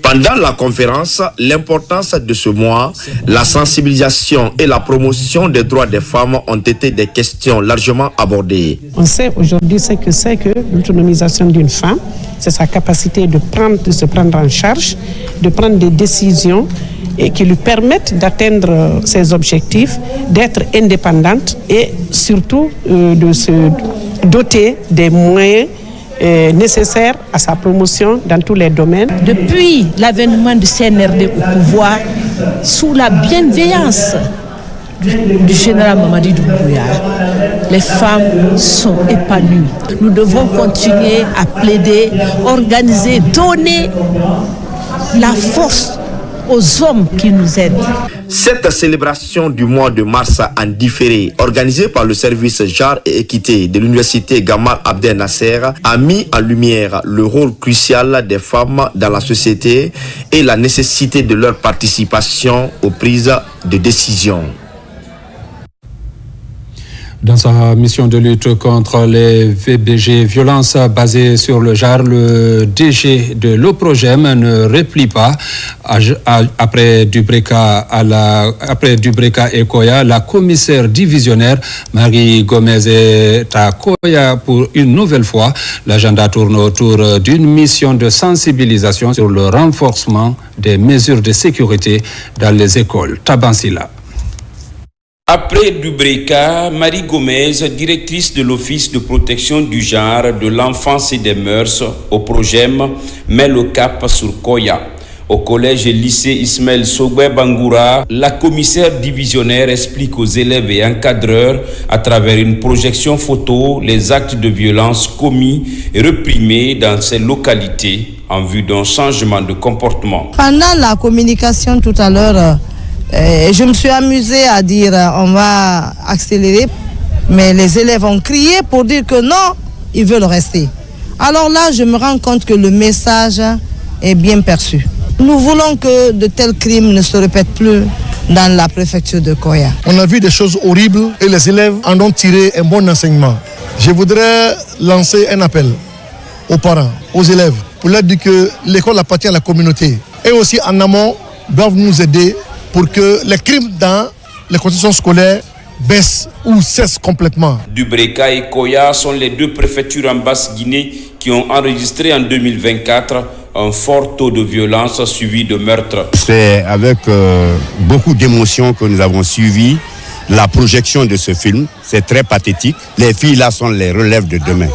Pendant la conférence, l'importance de ce mois, la sensibilisation et la promotion des droits des femmes ont été des questions largement abordées. On sait aujourd'hui ce que c'est que l'autonomisation d'une femme, c'est sa capacité de se prendre en charge, de prendre des décisions et qui lui permettent d'atteindre ses objectifs, d'être indépendante et surtout de se doter des moyens nécessaire à sa promotion dans tous les domaines. Depuis l'avènement du CNRD au pouvoir, sous la bienveillance du général Mamadi Doumbouya, les femmes sont épanouies. Nous devons continuer à plaider, organiser, donner la force aux hommes qui nous aident. Cette célébration du mois de mars en différé, organisée par le service genre et équité de l'université Gamal Abdel Nasser, a mis en lumière le rôle crucial des femmes dans la société et la nécessité de leur participation aux prises de décision. Dans sa mission de lutte contre les VBG, violences basées sur le genre, le DG de l'Oprogem ne replie pas. Après Dubreka et Koya, la commissaire divisionnaire Marie Gomez est à Koya pour une nouvelle fois. L'agenda tourne autour d'une mission de sensibilisation sur le renforcement des mesures de sécurité dans les écoles. Tabansila. Après Dubreka, Marie Gomez, directrice de l'Office de protection du genre, de l'enfance et des mœurs au Progem, met le cap sur Koya. Au collège et lycée Ismaël Sogbe Bangoura, la commissaire divisionnaire explique aux élèves et encadreurs à travers une projection photo les actes de violence commis et réprimés dans ces localités en vue d'un changement de comportement. Pendant la communication tout à l'heure, je me suis amusée à dire on va accélérer, mais les élèves ont crié pour dire que non, ils veulent rester. Alors là, je me rends compte que le message est bien perçu. Nous voulons que de tels crimes ne se répètent plus dans la préfecture de Koya. On a vu des choses horribles et les élèves en ont tiré un bon enseignement. Je voudrais lancer un appel aux parents, aux élèves, pour leur dire que l'école appartient à la communauté. Et aussi en amont, doivent nous aider pour que les crimes dans les conditions scolaires baissent ou cessent complètement. Dubreka et Koya sont les deux préfectures en Basse-Guinée qui ont enregistré en 2024 un fort taux de violence suivi de meurtres. C'est avec beaucoup d'émotion que nous avons suivi la projection de ce film. C'est très pathétique. Les filles là sont les relèves de demain.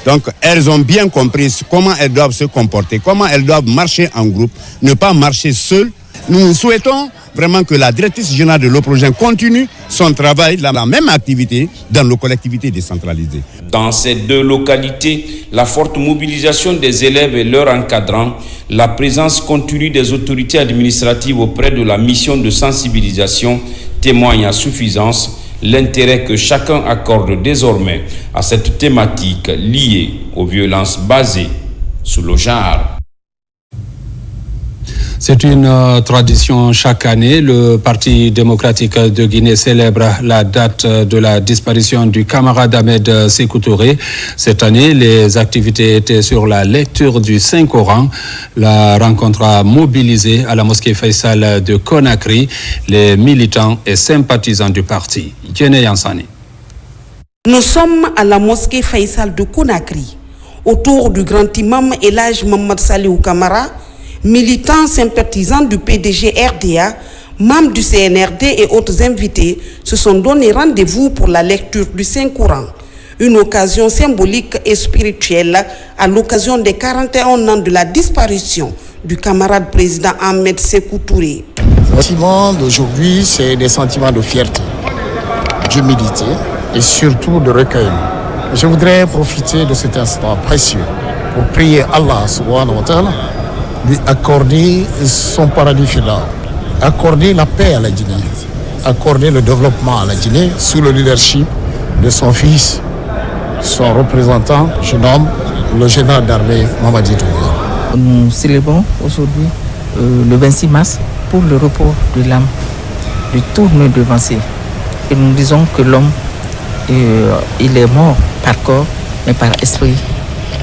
Donc elles ont bien compris comment elles doivent se comporter, comment elles doivent marcher en groupe, ne pas marcher seules. Nous souhaitons vraiment que la directrice générale de l'OPROGEN continue son travail, la même activité dans nos collectivités décentralisées. Dans ces deux localités, la forte mobilisation des élèves et leurs encadrants, la présence continue des autorités administratives auprès de la mission de sensibilisation témoignent à suffisance l'intérêt que chacun accorde désormais à cette thématique liée aux violences basées sur le genre. C'est une tradition chaque année. Le Parti démocratique de Guinée célèbre la date de la disparition du camarade Ahmed Sékou Touré. Cette année, les activités étaient sur la lecture du Saint-Coran. La rencontre a mobilisé à la mosquée Faisal de Conakry les militants et sympathisants du parti. Djene Yansani. Nous sommes à la mosquée Faisal de Conakry. Autour du grand imam El Hadj Mohamed Saliou Camara, militants sympathisants du PDG RDA, membres du CNRD et autres invités se sont donné rendez-vous pour la lecture du Saint-Coran. Une occasion symbolique et spirituelle à l'occasion des 41 ans de la disparition du camarade président Ahmed Sékou Touré. Les sentiments d'aujourd'hui, c'est des sentiments de fierté, d'humilité et surtout de recueil. Je voudrais profiter de cet instant précieux pour prier Allah subhanahu wa ta'ala lui accorder son paradis final, accorder la paix à la Guinée, accorder le développement à la Guinée sous le leadership de son fils, son représentant, je nomme le général d'armée Mamadi Doumbouya. Nous célébrons aujourd'hui le 26 mars pour le repos de l'âme de tous nos devanciers. Et nous disons que l'homme, il est mort par corps, mais par esprit,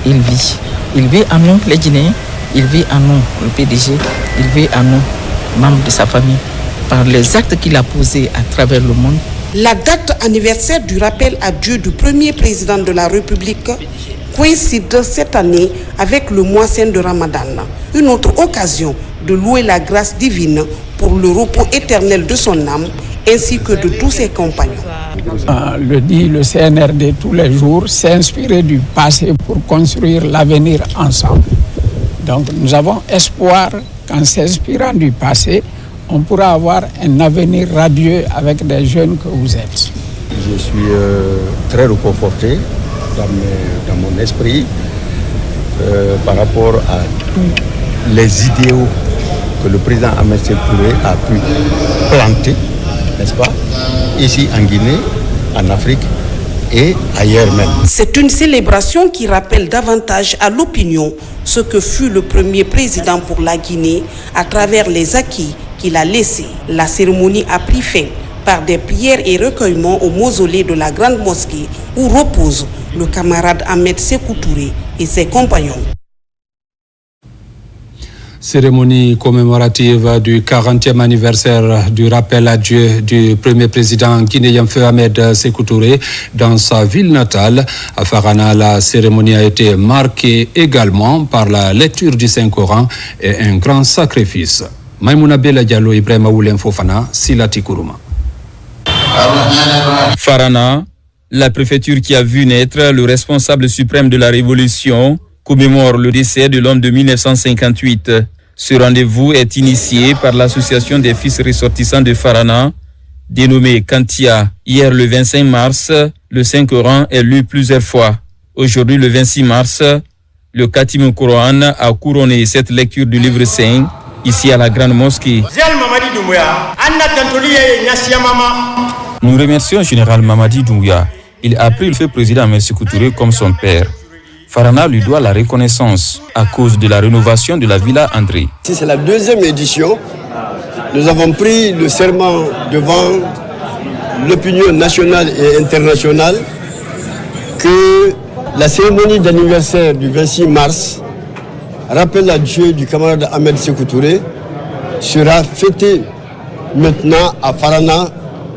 il vit. Il vit en nous, les Guinéens. Il vit en nous, le PDG, il vit en nous, membres de sa famille, par les actes qu'il a posés à travers le monde. La date anniversaire du rappel à Dieu du premier président de la République coïncide cette année avec le mois saint de Ramadan. Une autre occasion de louer la grâce divine pour le repos éternel de son âme ainsi que de tous ses compagnons. Le dit le CNRD tous les jours, s'inspirer du passé pour construire l'avenir ensemble. Donc nous avons espoir qu'en s'inspirant du passé, on pourra avoir un avenir radieux avec des jeunes que vous êtes. Je suis très réconforté dans mon esprit par rapport à tous les idéaux que le président Ahmed Sékou Touré a pu planter, n'est-ce pas, ici en Guinée, en Afrique et ailleurs même. C'est une célébration qui rappelle davantage à l'opinion ce que fut le premier président pour la Guinée à travers les acquis qu'il a laissés. La cérémonie a pris fin par des prières et recueillements au mausolée de la Grande Mosquée où repose le camarade Ahmed Sékou Touré et ses compagnons. Cérémonie commémorative du 40e anniversaire du rappel à Dieu du premier président guinéen Feu Ahmed Sékou Touré dans sa ville natale. À Farana, la cérémonie a été marquée également par la lecture du Saint-Coran et un grand sacrifice. Maïmouna Bella Diallo, Ibrahima Oulem Fofana, Silati Kourouma. Farana, la préfecture qui a vu naître le responsable suprême de la révolution, commémore le décès de l'homme de 1958. Ce rendez-vous est initié par l'association des fils ressortissants de Farana, dénommée Kantia. Hier, le 25 mars, le Saint-Coran est lu plusieurs fois. Aujourd'hui, le 26 mars, le Khatim Coran a couronné cette lecture du livre saint ici à la Grande Mosquée. Nous remercions le général Mamadi Doumbouya. Il a pris le feu président Sékou Touré comme son père. Farana lui doit la reconnaissance à cause de la rénovation de la Villa André. C'est la deuxième édition. Nous avons pris le serment devant l'opinion nationale et internationale que la cérémonie d'anniversaire du 26 mars, rappel à Dieu du camarade Ahmed Sékou Touré, sera fêtée maintenant à Farana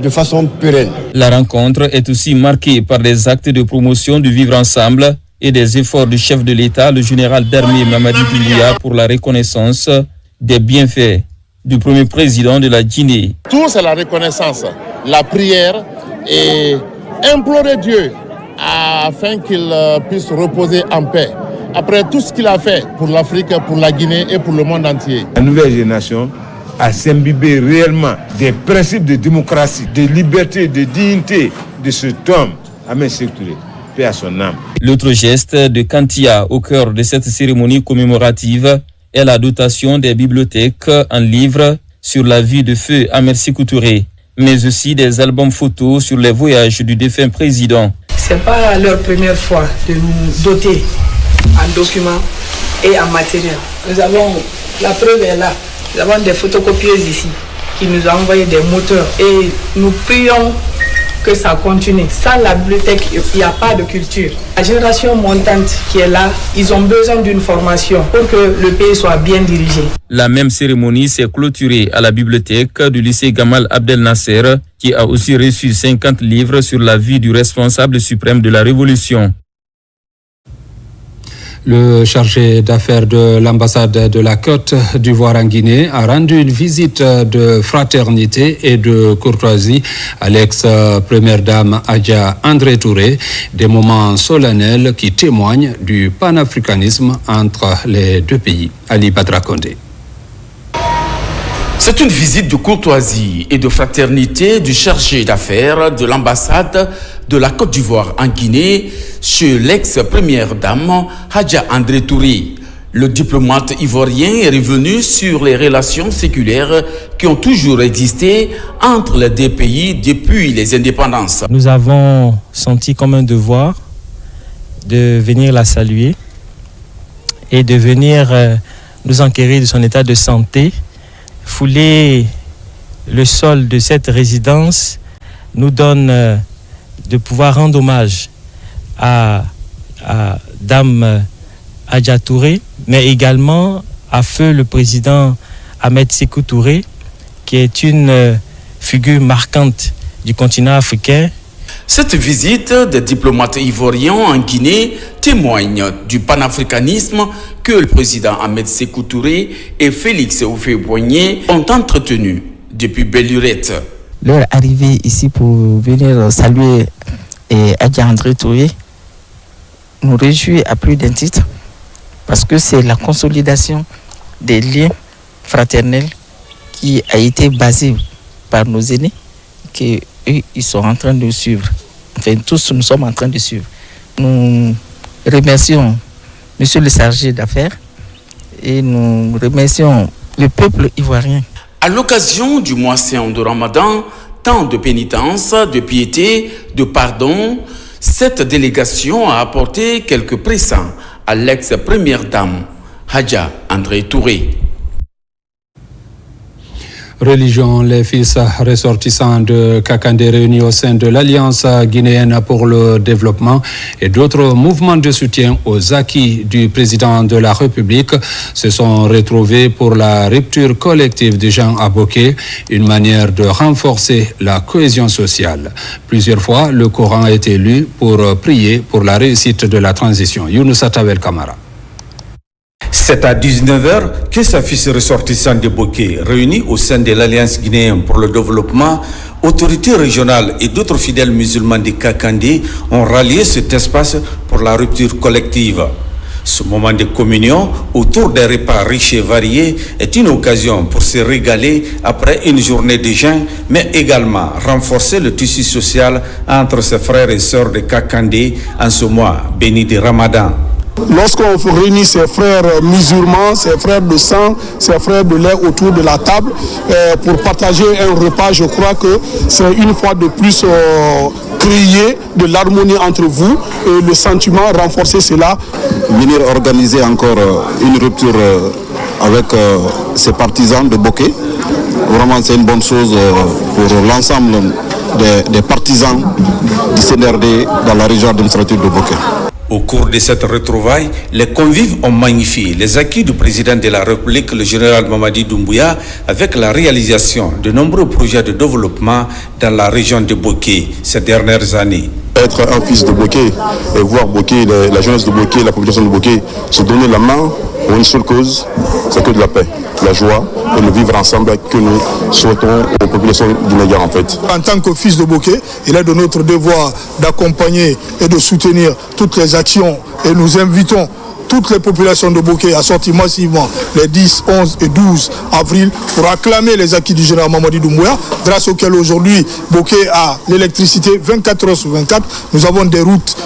de façon pérenne. La rencontre est aussi marquée par des actes de promotion du vivre ensemble et des efforts du chef de l'État, le général d'armée Mamadi Doumbouya, pour la reconnaissance des bienfaits du premier président de la Guinée. Tout c'est la reconnaissance, la prière et implorer Dieu afin qu'il puisse reposer en paix. Après tout ce qu'il a fait pour l'Afrique, pour la Guinée et pour le monde entier. La nouvelle génération a s'imbiber réellement des principes de démocratie, de liberté, de dignité de cet homme, Ahmed Sékou Touré, paix à son âme. L'autre geste de Kantia au cœur de cette cérémonie commémorative est la dotation des bibliothèques en livres sur la vie de feu Ahmed Sékou Touré, mais aussi des albums photos sur les voyages du défunt président. C'est pas leur première fois de nous doter en documents et en matériel. Nous avons, la preuve est là, nous avons des photocopieuses ici qui nous ont envoyé des moteurs et nous prions que ça continue. Sans la bibliothèque, il n'y a pas de culture. La génération montante qui est là, ils ont besoin d'une formation pour que le pays soit bien dirigé. La même cérémonie s'est clôturée à la bibliothèque du lycée Gamal Abdel Nasser, qui a aussi reçu 50 livres sur la vie du responsable suprême de la Révolution. Le chargé d'affaires de l'ambassade de la Côte d'Ivoire en Guinée a rendu une visite de fraternité et de courtoisie à l'ex-première dame Adja André Touré, des moments solennels qui témoignent du panafricanisme entre les deux pays. Ali Badra Condé. C'est une visite de courtoisie et de fraternité du chargé d'affaires de l'ambassade de la Côte d'Ivoire en Guinée chez l'ex-première dame Adja André Touré. Le diplomate ivoirien est revenu sur les relations séculaires qui ont toujours existé entre les deux pays depuis les indépendances. Nous avons senti comme un devoir de venir la saluer et de venir nous enquérir de son état de santé. Fouler le sol de cette résidence nous donne de pouvoir rendre hommage à Dame Adja Touré, mais également à feu le président Ahmed Sékou Touré, qui est une figure marquante du continent africain. Cette visite des diplomates ivoiriens en Guinée témoigne du panafricanisme que le président Ahmed Sékou Touré et Félix Houphouët-Boigny ont entretenu depuis belle lurette. Leur arrivée ici pour venir saluer Adja André Touré nous réjouit à plus d'un titre parce que c'est la consolidation des liens fraternels qui a été basée par nos aînés qu'eux, ils sont en train de suivre. Enfin, tous nous sommes en train de suivre. Nous remercions Monsieur le chargé d'affaires et nous remercions le peuple ivoirien. À l'occasion du mois saint de Ramadan, temps de pénitence, de piété, de pardon, cette délégation a apporté quelques présents à l'ex-première dame, Adja André Touré. Religion, les fils ressortissants de Kakandé réunis au sein de l'Alliance guinéenne pour le développement et d'autres mouvements de soutien aux acquis du président de la République se sont retrouvés pour la rupture collective de Jean Aboké, une manière de renforcer la cohésion sociale. Plusieurs fois, le Coran a été lu pour prier pour la réussite de la transition. Younoussa Tawel Kamara. C'est à 19h que sa fils ressortissant de Boké, réunis au sein de l'Alliance guinéenne pour le développement, autorités régionales et d'autres fidèles musulmans de Kakandé ont rallié cet espace pour la rupture collective. Ce moment de communion autour des repas riches et variés est une occasion pour se régaler après une journée de jeûne, mais également renforcer le tissu social entre ses frères et sœurs de Kakandé en ce mois béni de Ramadan. Lorsqu'on réunit ses frères musulmans, ses frères de sang, ses frères de lait autour de la table pour partager un repas, je crois que c'est une fois de plus créer de l'harmonie entre vous et le sentiment, renforcer cela. Venir organiser encore une rupture avec ses partisans de Bokeh, vraiment c'est une bonne chose pour l'ensemble des partisans du CNRD dans la région administrative de Bokeh. Au cours de cette retrouvaille, les convives ont magnifié les acquis du président de la République, le général Mamadi Doumbouya, avec la réalisation de nombreux projets de développement dans la région de Bokeh ces dernières années. Être un fils de Bokeh et voir Bokeh, la jeunesse de Bokeh, la population de Bokeh se donner la main pour une seule cause, c'est que de la paix, la joie et le vivre ensemble que nous souhaitons aux populations du Niger en fait. En tant que fils de Bokeh, il est de notre devoir d'accompagner et de soutenir toutes les actions et nous invitons toutes les populations de Bokeh à sortir massivement les 10, 11 et 12 avril pour acclamer les acquis du général Mamadi Doumbouya, grâce auquel aujourd'hui Bokeh a l'électricité 24 heures sur 24. Nous avons des routes,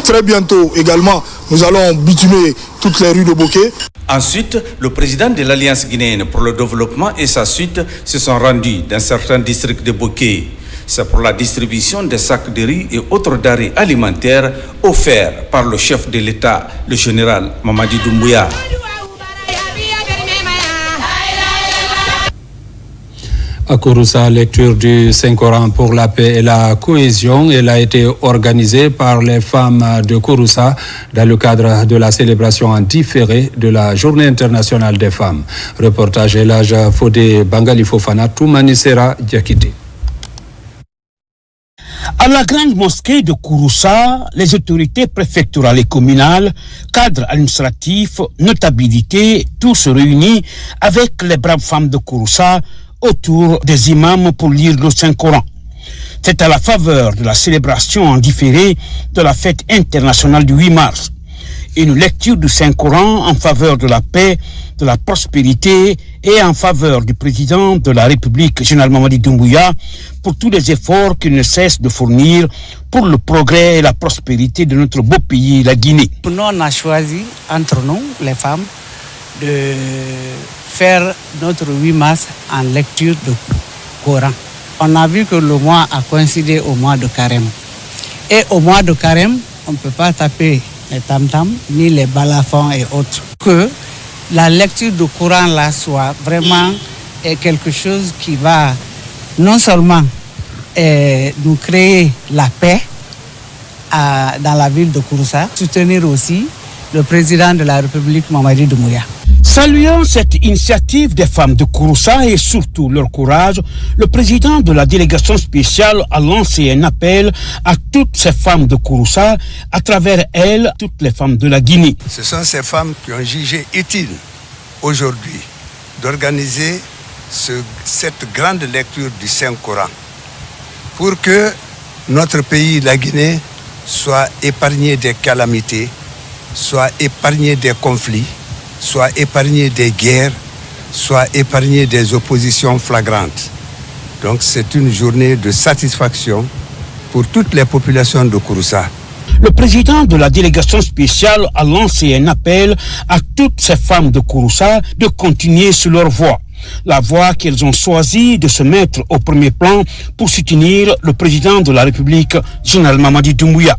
très bientôt également, nous allons bitumer toutes les rues de Bokeh. Ensuite, le président de l'Alliance guinéenne pour le développement et sa suite se sont rendus dans certains districts de Bokeh. C'est pour la distribution des sacs de riz et autres denrées alimentaires offerts par le chef de l'État, le général Mamadi Doumbouya. À Kouroussa, lecture du Saint-Coran pour la paix et la cohésion. Elle a été organisée par les femmes de Kouroussa dans le cadre de la célébration en différé de la Journée internationale des femmes. Reportage Elhadj Fodé Bangali Fofana, Toumani Sera Diakité. À la grande mosquée de Kouroussa, les autorités préfectorales et communales, cadres administratifs, notabilités, tous réunis avec les braves femmes de Kouroussa autour des imams pour lire le Saint-Coran. C'est à la faveur de la célébration en différé de la fête internationale du 8 mars. Une lecture du Saint-Coran en faveur de la paix, de la prospérité et en faveur du président de la République, général Mamadi Doumbouya, pour tous les efforts qu'il ne cesse de fournir pour le progrès et la prospérité de notre beau pays, la Guinée. Nous, on a choisi, entre nous, les femmes, de faire notre 8 mars en lecture de Coran. On a vu que le mois a coïncidé au mois de Carême. Et au mois de Carême, on ne peut pas taper les tam-tams, ni les balafons et autres. Que la lecture du Coran là soit vraiment quelque chose qui va non seulement nous créer la paix dans la ville de Kouroussa, soutenir aussi le président de la République, Mamadi Doumbouya. Saluant cette initiative des femmes de Kouroussa et surtout leur courage, le président de la délégation spéciale a lancé un appel à toutes ces femmes de Kouroussa, à travers elles, toutes les femmes de la Guinée. Ce sont ces femmes qui ont jugé utile aujourd'hui d'organiser cette grande lecture du Saint-Coran pour que notre pays, la Guinée, soit épargné des calamités, soit épargné des conflits, soit épargné des guerres, soit épargné des oppositions flagrantes. Donc c'est une journée de satisfaction pour toutes les populations de Kouroussa. Le président de la délégation spéciale a lancé un appel à toutes ces femmes de Kouroussa de continuer sur leur voie. La voie qu'elles ont choisi de se mettre au premier plan pour soutenir le président de la République, général Mamadi Doumbouya.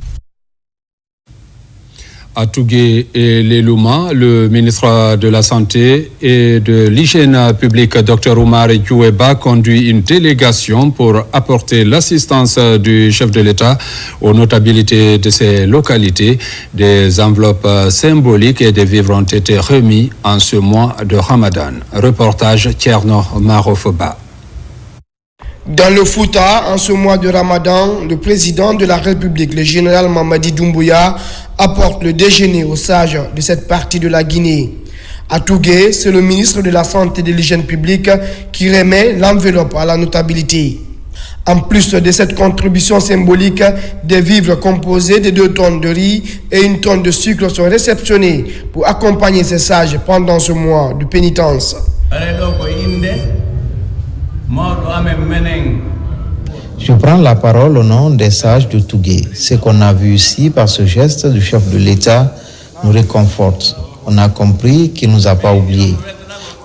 À Tougué et Lelouma, le ministre de la Santé et de l'Hygiène publique, Dr Oumar Dioueba, conduit une délégation pour apporter l'assistance du chef de l'État aux notabilités de ces localités. Des enveloppes symboliques et des vivres ont été remis en ce mois de Ramadan. Reportage Tierno Marofoba. Dans le Fouta, en ce mois de Ramadan, le président de la République, le général Mamadi Doumbouya, apporte le déjeuner aux sages de cette partie de la Guinée. À Tougué, c'est le ministre de la Santé et de l'Hygiène publique qui remet l'enveloppe à la notabilité. En plus de cette contribution symbolique, des vivres composés de 2 tonnes de riz et 1 tonne de sucre sont réceptionnés pour accompagner ces sages pendant ce mois de pénitence. Je prends la parole au nom des sages de Tougué. Ce qu'on a vu ici par ce geste du chef de l'État nous réconforte. On a compris qu'il ne nous a pas oubliés.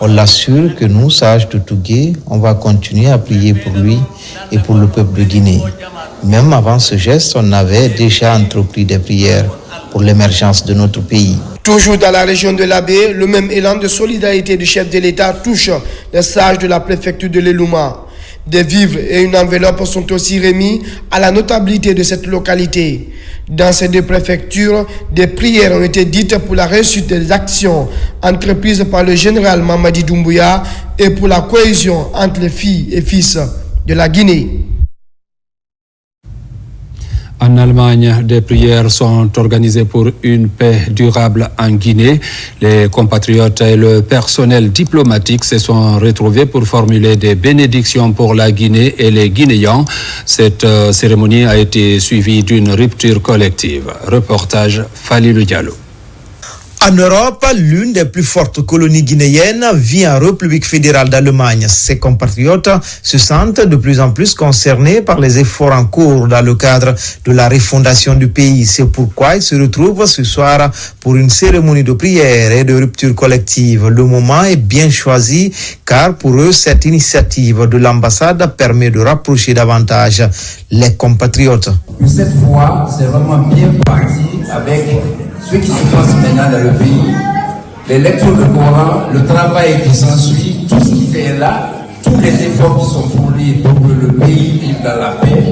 On l'assure que nous, sages de Tougué, on va continuer à prier pour lui et pour le peuple de Guinée. Même avant ce geste, on avait déjà entrepris des prières pour l'émergence de notre pays. Toujours dans la région de l'Abbé, le même élan de solidarité du chef de l'État touche les sages de la préfecture de l'Elouma. Des vivres et une enveloppe sont aussi remis à la notabilité de cette localité. Dans ces 2 préfectures, des prières ont été dites pour la réussite des actions entreprises par le général Mamadi Doumbouya et pour la cohésion entre les filles et fils de la Guinée. En Allemagne, des prières sont organisées pour une paix durable en Guinée. Les compatriotes et le personnel diplomatique se sont retrouvés pour formuler des bénédictions pour la Guinée et les Guinéens. Cette cérémonie a été suivie d'une rupture collective. Reportage Falilou Diallo. En Europe, l'une des plus fortes colonies guinéennes vit en République fédérale d'Allemagne. Ses compatriotes se sentent de plus en plus concernés par les efforts en cours dans le cadre de la refondation du pays. C'est pourquoi ils se retrouvent ce soir pour une cérémonie de prière et de rupture collective. Le moment est bien choisi car pour eux, cette initiative de l'ambassade permet de rapprocher davantage les compatriotes. Cette fois, c'est vraiment bien parti avec ce qui se passe maintenant dans le pays, les lectures du Coran, le travail qui s'ensuit, tout ce qui fait là, tous les efforts qui sont fournis pour que le pays vive dans la paix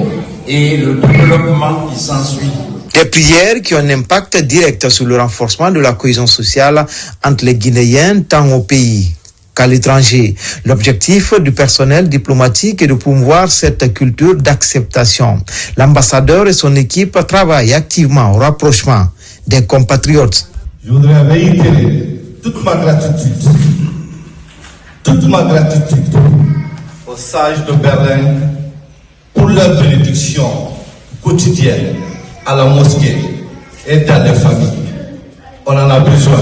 et le développement qui s'ensuit. Des prières qui ont un impact direct sur le renforcement de la cohésion sociale entre les Guinéens tant au pays qu'à l'étranger. L'objectif du personnel diplomatique est de promouvoir cette culture d'acceptation. L'ambassadeur et son équipe travaillent activement au rapprochement des compatriotes. Je voudrais réitérer toute ma gratitude aux sages de Berlin pour leur bénédiction quotidienne à la mosquée et dans les familles. On en a besoin.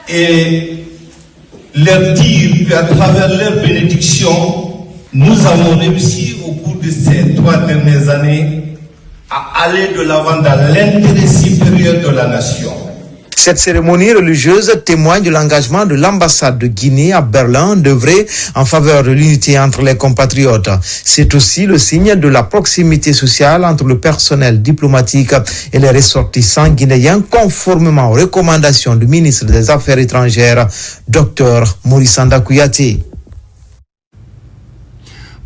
Et leur dire qu'à travers leur bénédiction, nous avons réussi au cours de ces 3 dernières années à aller de l'avant dans l'intérêt supérieur de la nation. Cette cérémonie religieuse témoigne de l'engagement de l'ambassade de Guinée à Berlin d'œuvrer en faveur de l'unité entre les compatriotes. C'est aussi le signe de la proximité sociale entre le personnel diplomatique et les ressortissants guinéens conformément aux recommandations du ministre des Affaires étrangères, Dr Maurice Sanda Kouyaté.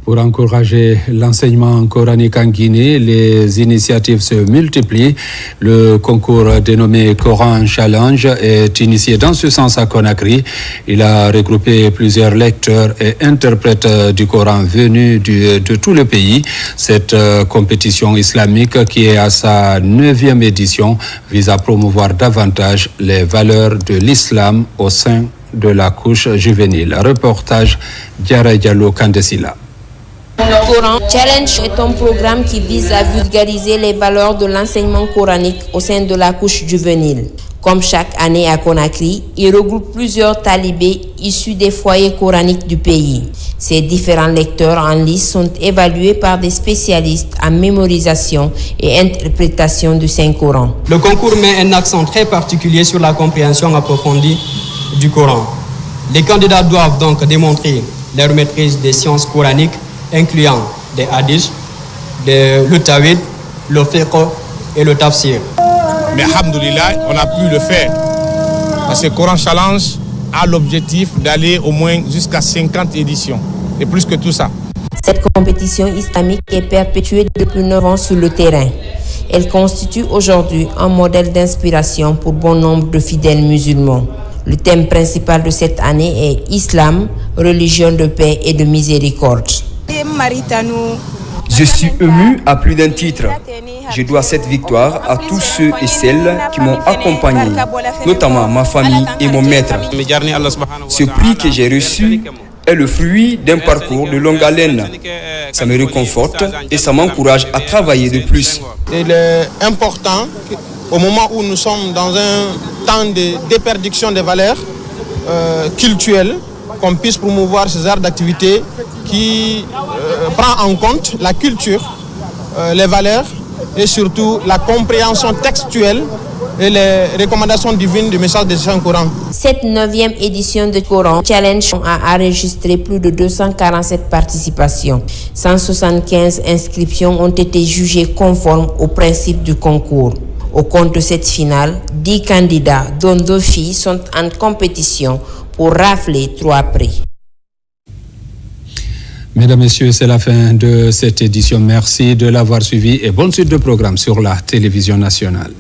Pour encourager l'enseignement coranique en Guinée, les initiatives se multiplient. Le concours dénommé Coran Challenge est initié dans ce sens à Conakry. Il a regroupé plusieurs lecteurs et interprètes du Coran venus de tout le pays. Cette compétition islamique, qui est à sa 9e édition, vise à promouvoir davantage les valeurs de l'islam au sein de la couche juvénile. Reportage Diarra Diallo Kandesila. Coran Challenge est un programme qui vise à vulgariser les valeurs de l'enseignement coranique au sein de la couche juvénile. Comme chaque année à Conakry, il regroupe plusieurs talibés issus des foyers coraniques du pays. Ces différents lecteurs en lice sont évalués par des spécialistes en mémorisation et interprétation du Saint-Coran. Le concours met un accent très particulier sur la compréhension approfondie du Coran. Les candidats doivent donc démontrer leur maîtrise des sciences coraniques, incluant des hadiths, le tawhid, le fiqh et le tafsir. Mais alhamdoulilah, on a pu le faire. Parce que Coran Challenge a l'objectif d'aller au moins jusqu'à 50 éditions. Et plus que tout ça. Cette compétition islamique est perpétuée depuis 9 ans sur le terrain. Elle constitue aujourd'hui un modèle d'inspiration pour bon nombre de fidèles musulmans. Le thème principal de cette année est Islam, religion de paix et de miséricorde. Je suis ému à plus d'un titre. Je dois cette victoire à tous ceux et celles qui m'ont accompagné, notamment ma famille et mon maître. Ce prix que j'ai reçu est le fruit d'un parcours de longue haleine. Ça me réconforte et ça m'encourage à travailler de plus. Il est important au moment où nous sommes dans un temps de déperdiction des valeurs culturelles, qu'on puisse promouvoir ces arts d'activité qui prend en compte la culture, les valeurs et surtout la compréhension textuelle et les recommandations divines du message du Saint-Coran. Cette 9e édition de Coran Challenge a enregistré plus de 247 participations. 175 inscriptions ont été jugées conformes aux principes du concours. Au cours de cette finale, 10 candidats, dont 2 filles, sont en compétition pour rafler 3 prix. Mesdames, Messieurs, c'est la fin de cette édition. Merci de l'avoir suivi et bonne suite de programme sur la télévision nationale.